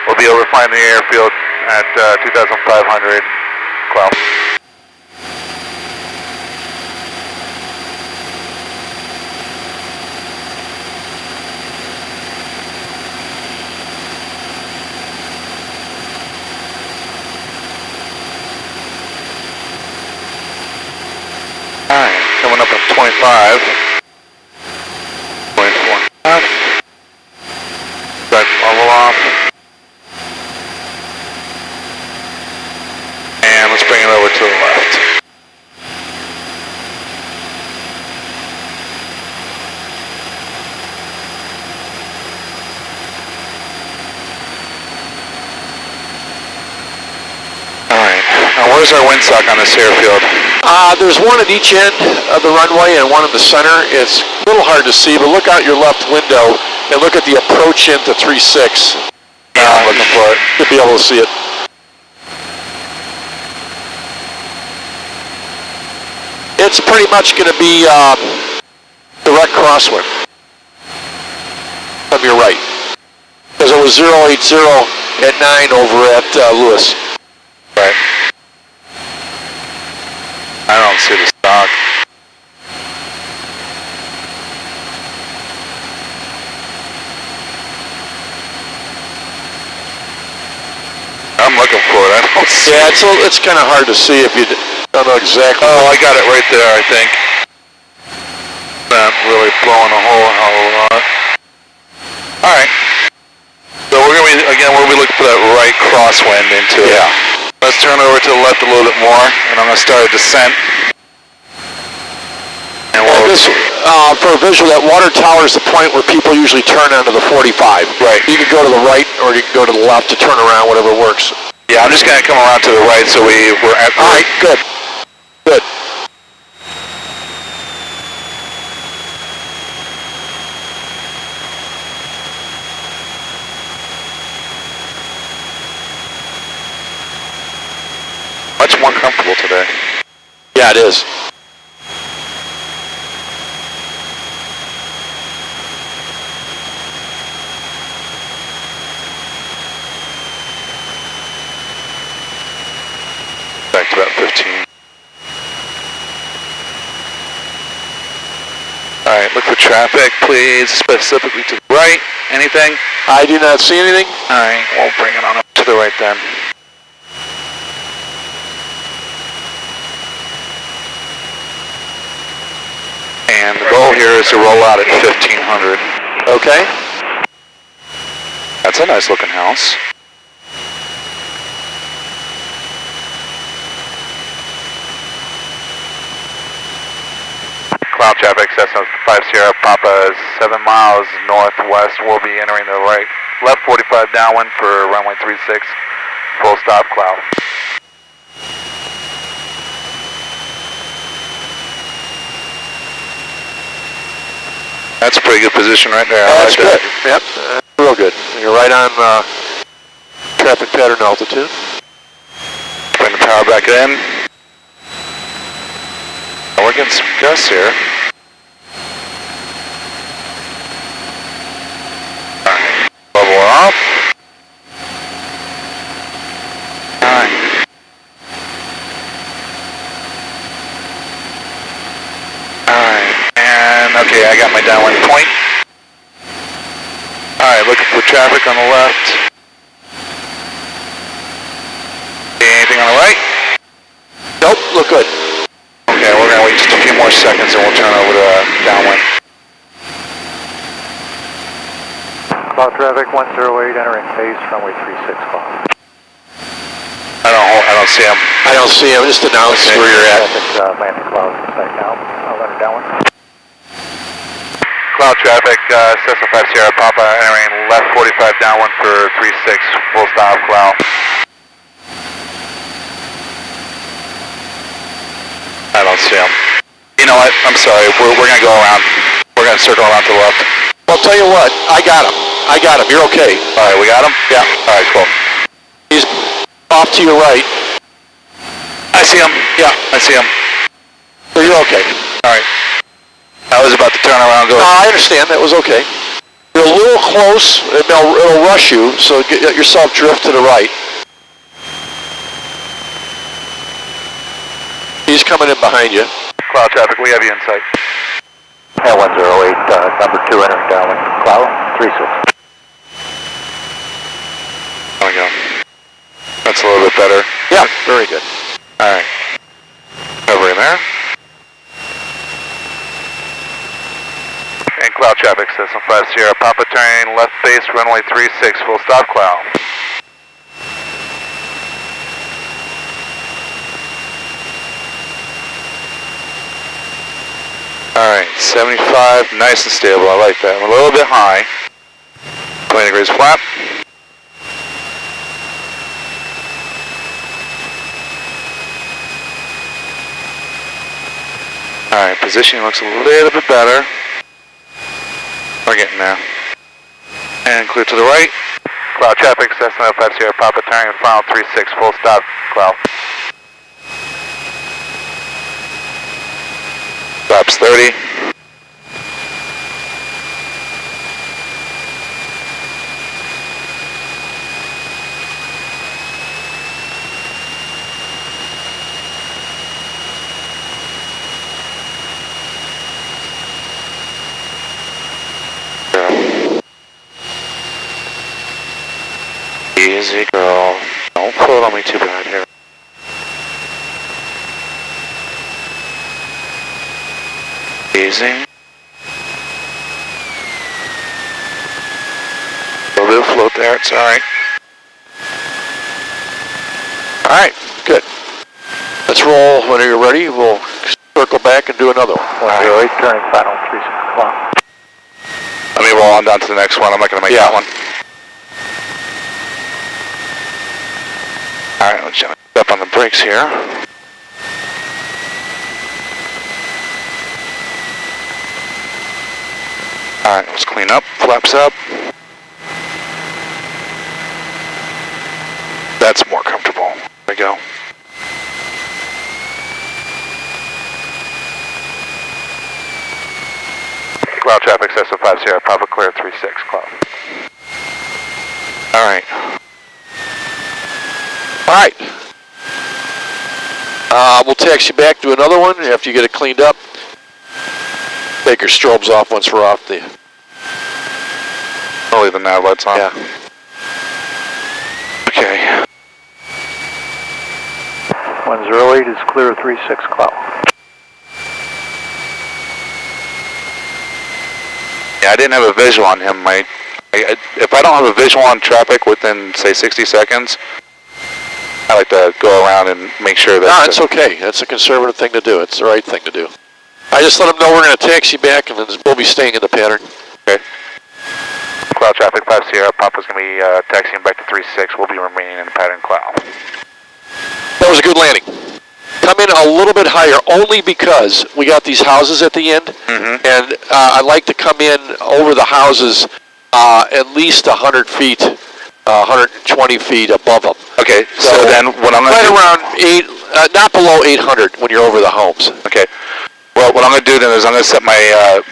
We'll be overflying the airfield at 2,500, cloud. Alright, coming up at 25. 24. Back level off. And let's bring it over to the left. Alright, now where's our windsock on this airfield? There's one at each end of the runway and one in the center. It's a little hard to see, but look out your left window and look at the approach into 36. Yeah, I'm looking for it. You'll be able to see it. it's pretty much going to be direct crosswind from your right. Because it was 080 at 9 over at Lewis. Right. I don't see the stock. I'm looking for it. I don't see it. Yeah, it's kind of hard to see if you don't know exactly. Oh, I got it right there, I think. Not really blowing a whole hell of a lot. Alright. So we're going to be, again, we'll be looking for that right crosswind into it. Yeah. Let's turn over to the left a little bit more, and I'm going to start a descent. And for a visual, that water tower is the point where people usually turn onto the 45. Right. You can go to the right or you can go to the left to turn around, whatever works. Yeah, I'm just going to come around to the right so we're at the... All right, good. Good. Much more comfortable today. Yeah, it is. Back to about 15. Alright, look for traffic, please, specifically to the right. Anything? I do not see anything. Alright, we'll bring it on up to the right then. And the goal here is to roll out at 1500. Okay. That's a nice looking house. Cloud traffic, Cessna 5 Sierra Papa is 7 miles northwest. We'll be entering the right, left 45 downwind for runway 36, full stop cloud. That's a pretty good position right there. That's good. Yep, real good. You're right on traffic pattern altitude. Bring the power back in. We're getting some gusts here. Alright, level off. Alright. Alright, and okay, I got my downwind point. Alright, looking for traffic on the left. Anything on the right? Nope, look good. Okay, we're going to wait just a few more seconds and we'll turn over to downwind. Cloud traffic 108 entering phase runway 36 cloud. I don't see him. I don't see him. Just announce where you're at. Traffic landing cloud inside now. I'll let her downwind. Cloud traffic, Cessna 5 Sierra Papa entering left 45 downwind for 36, full stop cloud. I don't see him. You know what? I'm sorry. We're going to go around. We're going to circle around to the left. Well, I'll tell you what. I got him. I got him. You're okay. All right, we got him? Yeah. All right, cool. He's off to your right. I see him. Yeah. I see him. So you're okay. All right. I was about to turn around and go. I understand. That was okay. You're a little close. It'll rush you, so get yourself drift to the right. He's coming in behind you. Cloud traffic, we have you in sight. 108, number 2 entering downwind. Cloud 36. There we go. That's a little bit better. Yeah, very good. All right. Over in there. And cloud traffic, Cessna 5 Sierra Papa turning left base runway 36, full stop cloud. Alright, 75, nice and stable, I like that. A little bit high. 20 degrees flat. Alright, positioning looks a little bit better. We're getting there. And clear to the right. Cloud traffic, Cessna 5 Sierra Papa turning final 36, full stop, cloud. flaps 30. Easy, girl. Don't float on me too bad here. Easy. A little bit of float there, it's alright. Alright, good. Let's roll when you're ready. We'll circle back and do another one. 108, turning final 36 o'clock. Let me roll on down to the next one. I'm not going to make that one. Alright, let's step on the brakes here. Alright, let's clean up. Flaps up. That's more comfortable. There we go. Cloud traffic, SO50, Papa clear 36, cloud. Alright. Alright. We'll taxi back to another one after you get it cleaned up. Take your strobes off once we're off the... I'll leave the nav lights on. Yeah. Okay. 108 is clear 36 cloud. Yeah, I didn't have a visual on him. If I don't have a visual on traffic within, say, 60 seconds, I like to go around and make sure that... No, it's okay. That's a conservative thing to do. It's the right thing to do. I just let them know we're going to taxi back and then we'll be staying in the pattern. Okay. Cloud traffic 50, Papa's going to be taxiing back to 36. We'll be remaining in the pattern cloud. That was a good landing. Come in a little bit higher only because we got these houses at the end. Mm-hmm. And I like to come in over the houses at least 100 feet, 120 feet above them. Okay, so then what I'm going to right do... around not below 800 when you're over the homes. Okay. Well, what I'm going to do then is I'm going to set my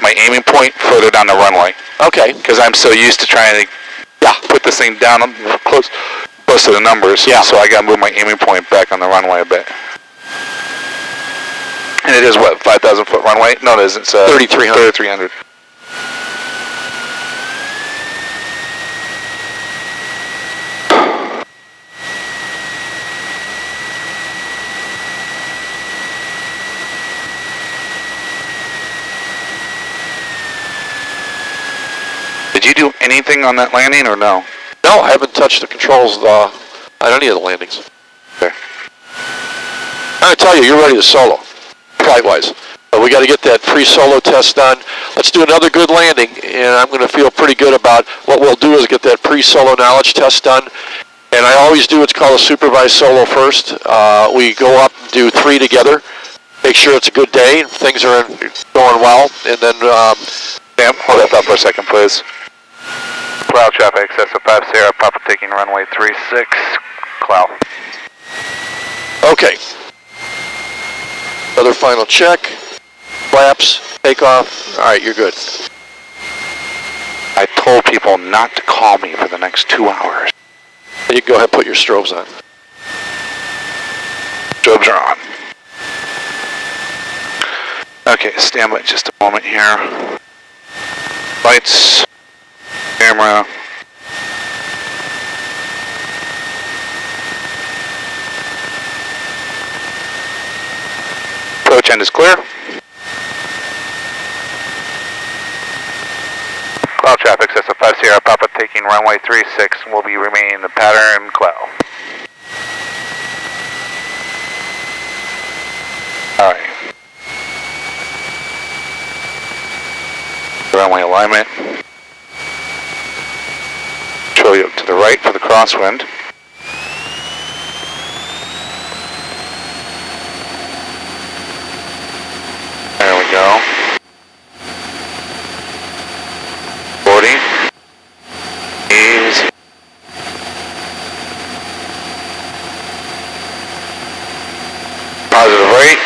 my aiming point further down the runway. Okay. Because I'm so used to trying to put this thing down close to the numbers. Yeah. So I got to move my aiming point back on the runway a bit. And it is what, 5,000 foot runway? No, it isn't. It's 3,300. 3,300. Did you do anything on that landing or no? No, I haven't touched the controls on any of the landings. Okay. I'm going to tell you, you're ready to solo, flight-wise. But we got to get that pre-solo test done. Let's do another good landing, and I'm going to feel pretty good about what we'll do is get that pre-solo knowledge test done. And I always do what's called a supervised solo first. We go up and do 3 together, make sure it's a good day, and things are going well, and then... Sam, hold that thought for a second, please. Cloud traffic, SO50, Papa taking runway 36, cloud. Okay. Another final check. Flaps, takeoff. All right, you're good. I told people not to call me for the next 2 hours. You can go ahead and put your strobes on. Strobes are on. Okay, stand by just a moment here. Lights, camera. Approach end is clear. Cloud traffic, SO50, Papa taking runway 36, and we'll be remaining in the pattern cloud. Alright. Runway alignment. Control you to the right for the crosswind. There we go. 40. Easy. Positive right.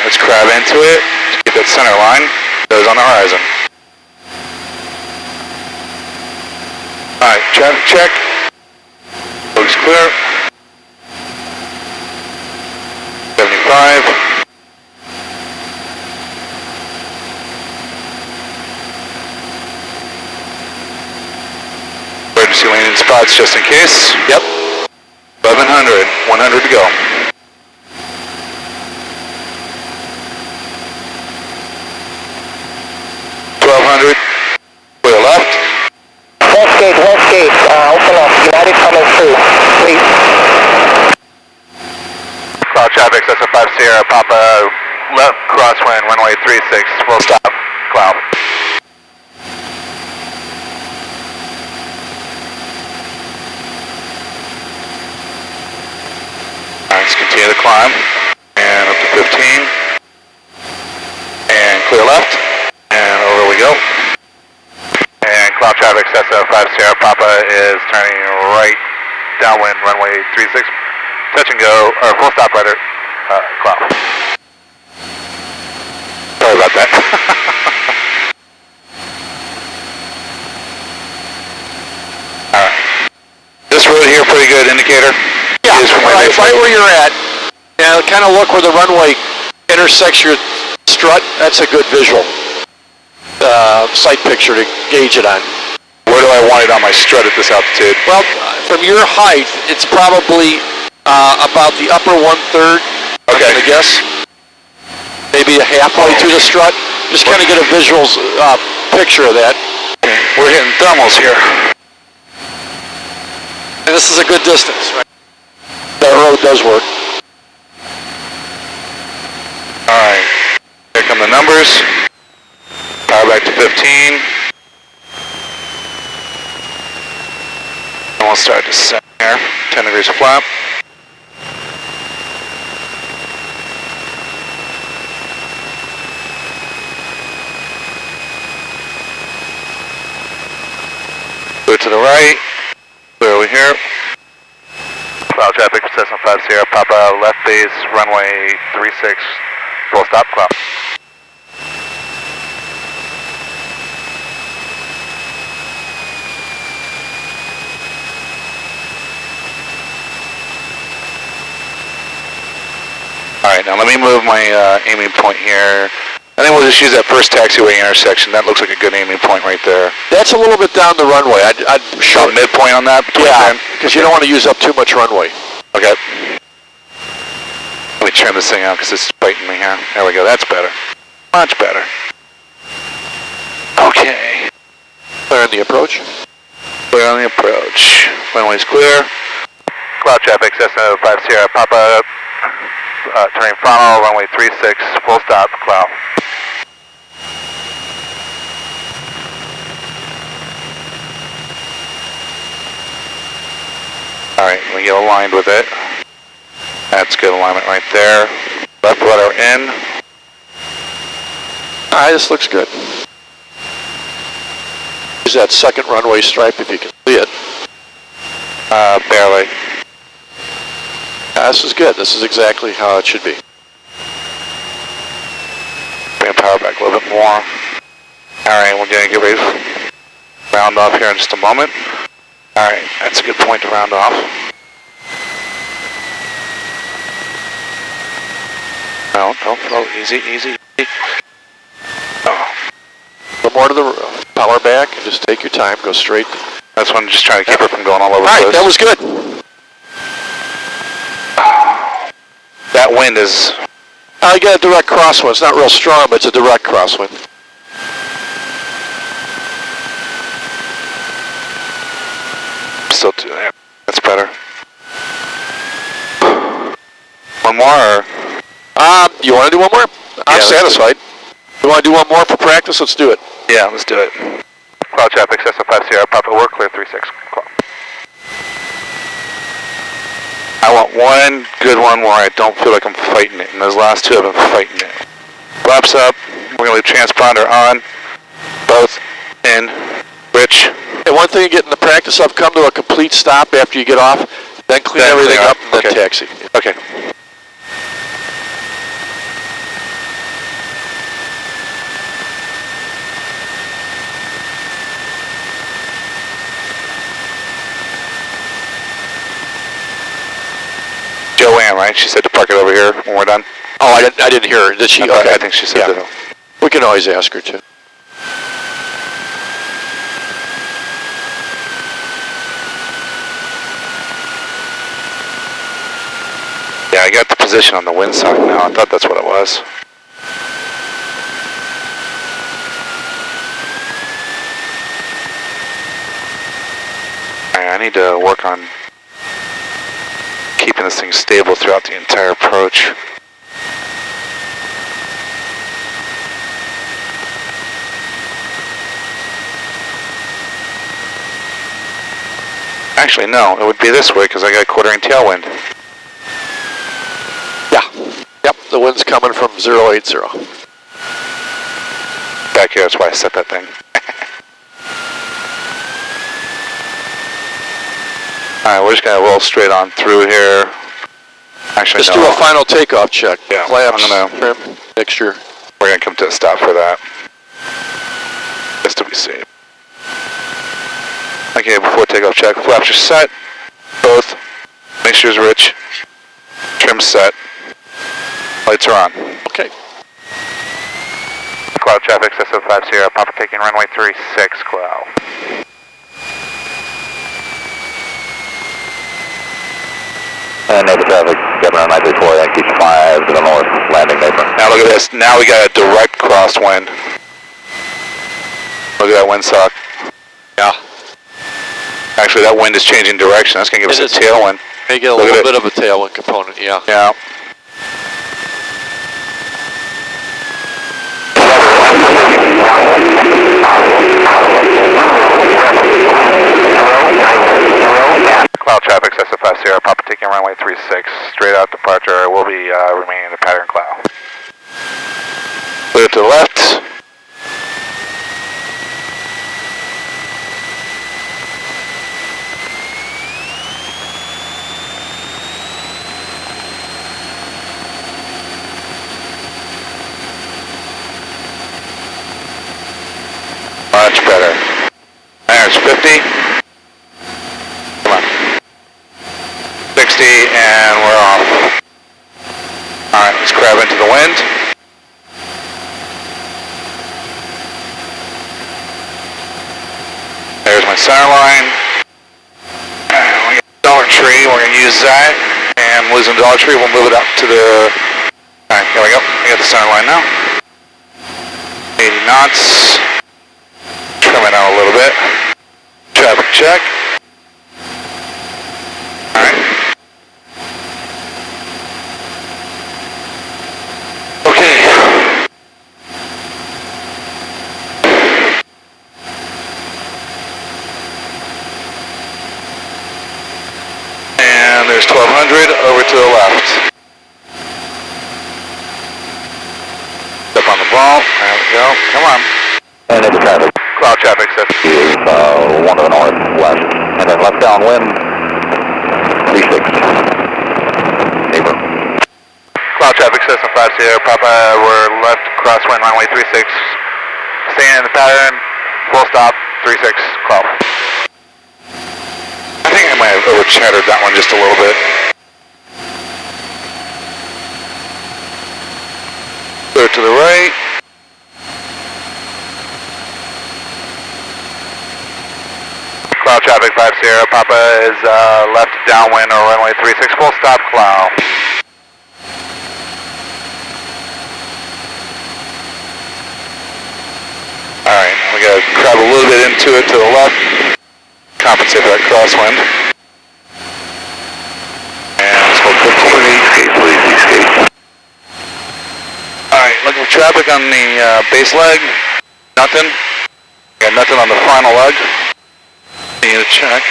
let's crab into it. Get that center line. Goes on the horizon. Alright, traffic check. Looks clear. 75. Emergency landing spots just in case. Yep. 1100, 100 to go. 1200, clear left. Westgate, open up, United coming through, please. Cloud traffic, SF5 Sierra, Papa, left crosswind, runway 36, full stop, cloud. Alright, let's continue to climb. And up to 15. And clear left. And over we go. And cloud traffic, SF5 Sierra, Papa is turning right downwind, runway 36, touch and go, or full stop rudder, cloud. Sorry about that. Alright. This road here, pretty good indicator. Yeah, Is from my right, base right rate. where you're at. Now, kind of look where the runway intersects your strut. That's a good visual sight picture to gauge it on. Where do I want it on my strut at this altitude? Well, from your height, it's probably about the upper 1/3. I'm Okay. gonna guess. Maybe a halfway to the strut. Just kind of get a visual picture of that. We're hitting thermals here. And this is a good distance, right? That road does work. Alright. Here come the numbers. Power back to 15. And we'll start to set here. 10 degrees flap. Go to the right. Clear over here. Cloud traffic, SF5 Sierra, Papa, left base, runway 36, full stop, cloud. Alright, now let me move my aiming point here. I think we'll just use that first taxiway intersection. That looks like a good aiming point right there. That's a little bit down the runway. I'd Short midpoint on that? Yeah, because you don't want to use up too much runway. Okay. Let me trim this thing out because it's biting me here. There we go, that's better. Much better. Okay. Clear on the approach. Clear on the approach. Runway's clear. Cloud traffic, SF5 Sierra, Papa, turning frontal, runway 36, full stop, cloud. Alright, we get aligned with it. That's good alignment right there. Left rudder in. Alright, this looks good. Use that second runway stripe if you can see it. Barely. Yeah, this is good. This is exactly how it should be. Bring the power back a little bit more. Alright, we're going to get ready to round off here in just a moment. Alright, that's a good point to round off. No, don't float. Easy, easy, easy. Oh, A little more to the power back and just take your time. Go straight. that's one just trying to keep her from going all over the Alright, place. that was good. That wind is... I got a direct crosswind. It's not real strong, but it's a direct crosswind. Still, yeah, that's better. One more, or? You want to do one more? I'm let's do it. satisfied. You want to do one more for practice? Let's do it. Yeah, let's do it. Cloud traffic, SF5 Sierra, Papa, we're clear 36, cloud. I want one good one where I don't feel like I'm fighting it, and those last two I've been fighting it. Flaps up, we're going to leave transponder on, both in, Rich. And one thing you get in the practice of, come to a complete stop after you get off, then clean Then everything clear up, up. and then Okay. taxi. Okay. van, right? She said to park it over here when we're done. Oh, I didn't hear her. Did she? Okay. I think she said that. We can always ask her to. Yeah, I got the position on the windsock now. I thought that's what it was. Alright, I need to work on keeping this thing stable throughout the entire approach. Actually, no, it would be this way because I got a quartering tailwind. Yep, the wind's coming from 080. Back here, that's why I set that thing. Alright, we're just going to roll straight on through here. Actually, just no. do a final takeoff check. Yeah, Flaps, I'm gonna, trim, mixture. we're going to come to a stop for that. Just to be safe. Okay, before takeoff check, flaps are set. Both. Mixture's rich. Trim set. Lights are on. Okay. Cloud traffic, SO50, Papa taking runway 36, cloud. And Naval traffic, Governor 934, Yankee 5 to the north, landing apron. Now look at this. Now we got a direct crosswind. Look at that windsock. Yeah. Actually, that wind is changing direction. That's going to give us a tailwind. May get a Look at little it. bit of a tailwind component, yeah. Yeah. Cloud traffic, SO50, Papa taking runway 36, straight out departure, will be remaining in the pattern cloud. Clear to the left. Much better. There's 50. Come on. 60 and we're off. Alright, let's grab into the wind. There's my center line. And we got Dollar Tree, we're going to use that. And losing Dollar Tree, we'll move it up to the... Alright, here we go. I got the center line now. 80 knots. Trim it out a little bit. Traffic check. Alright. Okay. And there's 1200 over to the left. Step on the ball. There we go. Come on. And Naval traffic Cloud traffic, set. is 1 to the north, west, and then left downwind, 36. Apron. Cloud traffic, SO50, Papa, we're left crosswind runway 36, staying in the pattern, full stop, 36, cloud. I think I might have over-chattered that one just a little bit. Clear to the right. Cloud traffic 50, Papa is left downwind or runway 36, full stop, cloud. Alright, we gotta crab a little bit into it to the left. Compensate for that crosswind. And let's go 15. Alright, looking for traffic on the base leg. Nothing. Got nothing on the final leg. Need to check.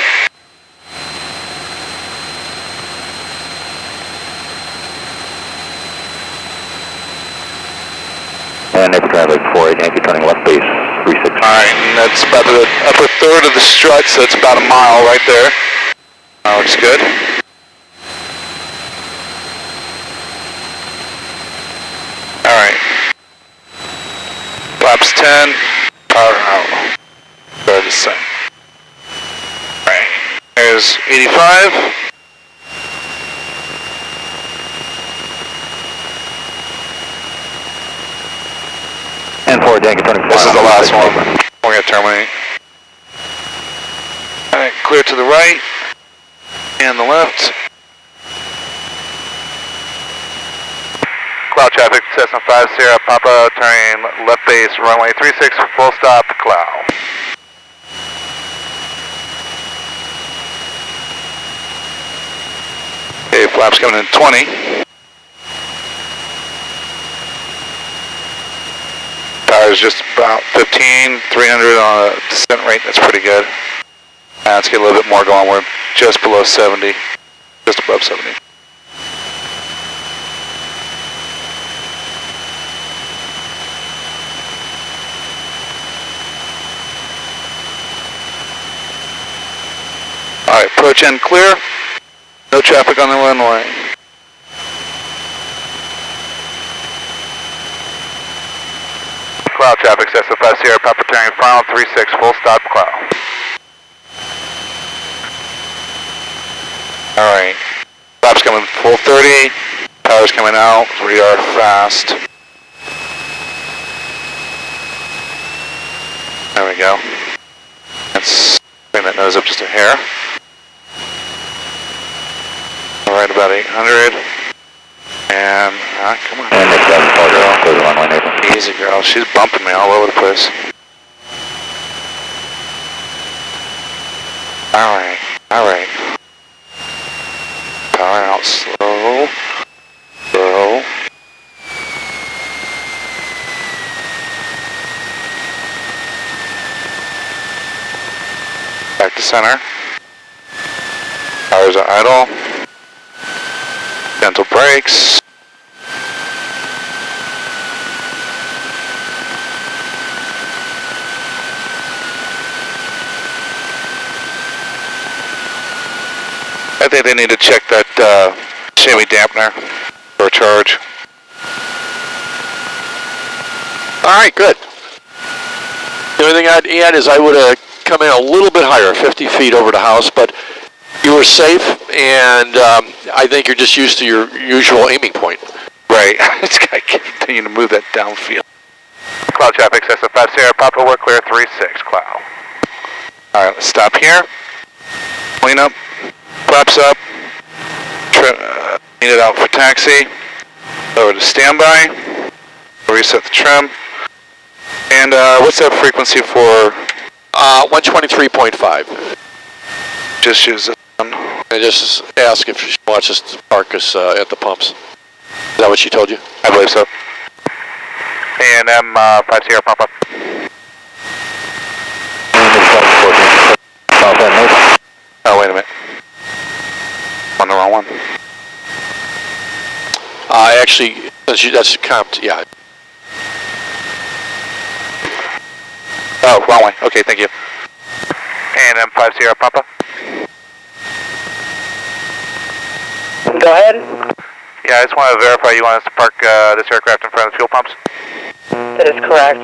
And Naval traffic 48, Yankee turning left base, 36. Alright, and that's about the upper third of the strut, so it's about a mile right there. That looks good. Alright. Flaps 10, power out. Go to descent. Alright, there's 85. forward, Yankee turning. This is the last one. We're gonna terminate. Alright, clear to the right and the left. Cloud traffic, Cessna 50, Papa, turning left base, runway 36, full stop, cloud. Okay, flaps coming in 20. Power's just about 15, 300 on a descent rate, that's pretty good. Now let's get a little bit more going, we're just below 70, just above 70. Alright, approach end clear. No traffic on the runway. Cloud traffic, Cessna 50, Papa, turning final 36, full stop, cloud. Alright, flaps coming full 30, power's coming out, radar fast. There we go. Let's bring that nose up just a hair. Alright, about 800. And, come on. And it's clear the runway, Nathan. Easy girl, she's bumping me all over the place. Alright, alright. Power out slow, slow. Back to center. Power's at idle. Gentle brakes. I think they need to check that Chevy dampener for a charge. Alright, good. The only thing I'd add is I would have come in a little bit higher, 50 feet over the house, but you were safe, and I think you're just used to your usual aiming point. Right, I just gotta continue to move that downfield. Cloud traffic, Cessna 50, Papa, we're clear 36, cloud. Alright, let's stop here. Clean up. Flaps up, need it out for taxi, over to standby, reset the trim, and what's that frequency for? 123.5. Just use this one. And just ask if she wants us to park us at the pumps. Is that what she told you? I believe so. A&M 50, Papa. Oh, wait a minute. On the wrong one. Actually, that's comped, yeah. Oh, wrong way. Okay, thank you. A&M 50, Papa. Go ahead. Yeah, I just want to verify you want us to park this aircraft in front of the fuel pumps. That is correct.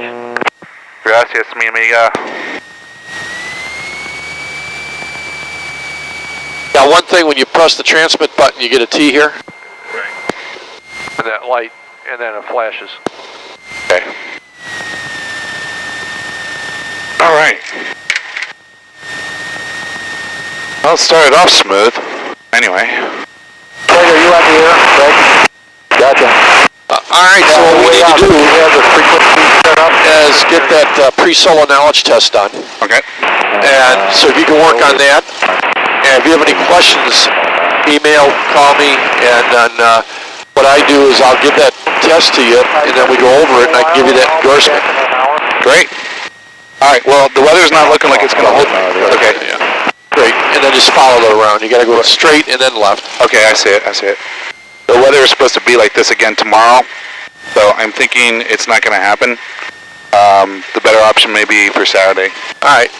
Gracias, mi amiga. Now, one thing, when you press the transmit button, you get a T here. Right. And that light, and then it flashes. Okay. All right. Well, it started off smooth. Anyway. Greg, are you on the air? Greg? Gotcha. All right, so what we need to do have the frequency set up is get that pre-solo knowledge test done. Okay. And so if you can work on that, and if you have any questions, email, call me, and then what I do is I'll give that test to you, and then we go over it, and I can give you that endorsement. Great. All right. Well, the weather's not looking like it's going to hold me. Okay. Yeah. Great. And then just follow it around. You got to go straight and then left. Okay, I see it. I see it. The weather is supposed to be like this again tomorrow, so I'm thinking it's not going to happen. The better option may be for Saturday. All right.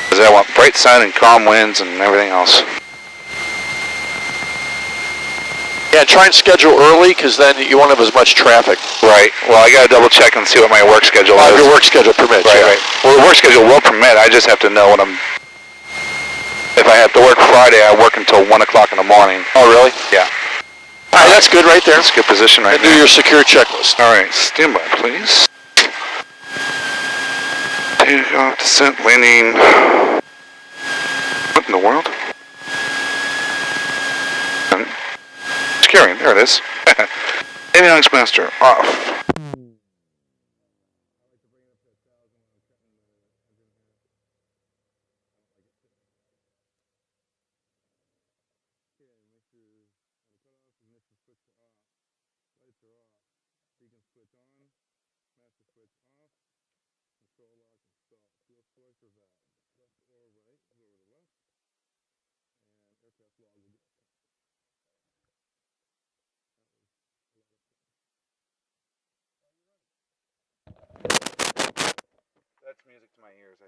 Because I want bright sun and calm winds and everything else. Yeah, try and schedule early, because then you won't have as much traffic. Right. Well, I got to double check and see what my work schedule is. Your work schedule permits. Right, yeah. right. Well, the work schedule will permit. I just have to know what I'm... If I have to work Friday, I work until 1 o'clock in the morning. Oh, really? Yeah. All right, that's good right there. That's a good position right And do there. your secure checklist. All right, stand by, please. Take off, descent, landing. What in the world? Securing, there it is. Avionics master, off. That's music to my ears.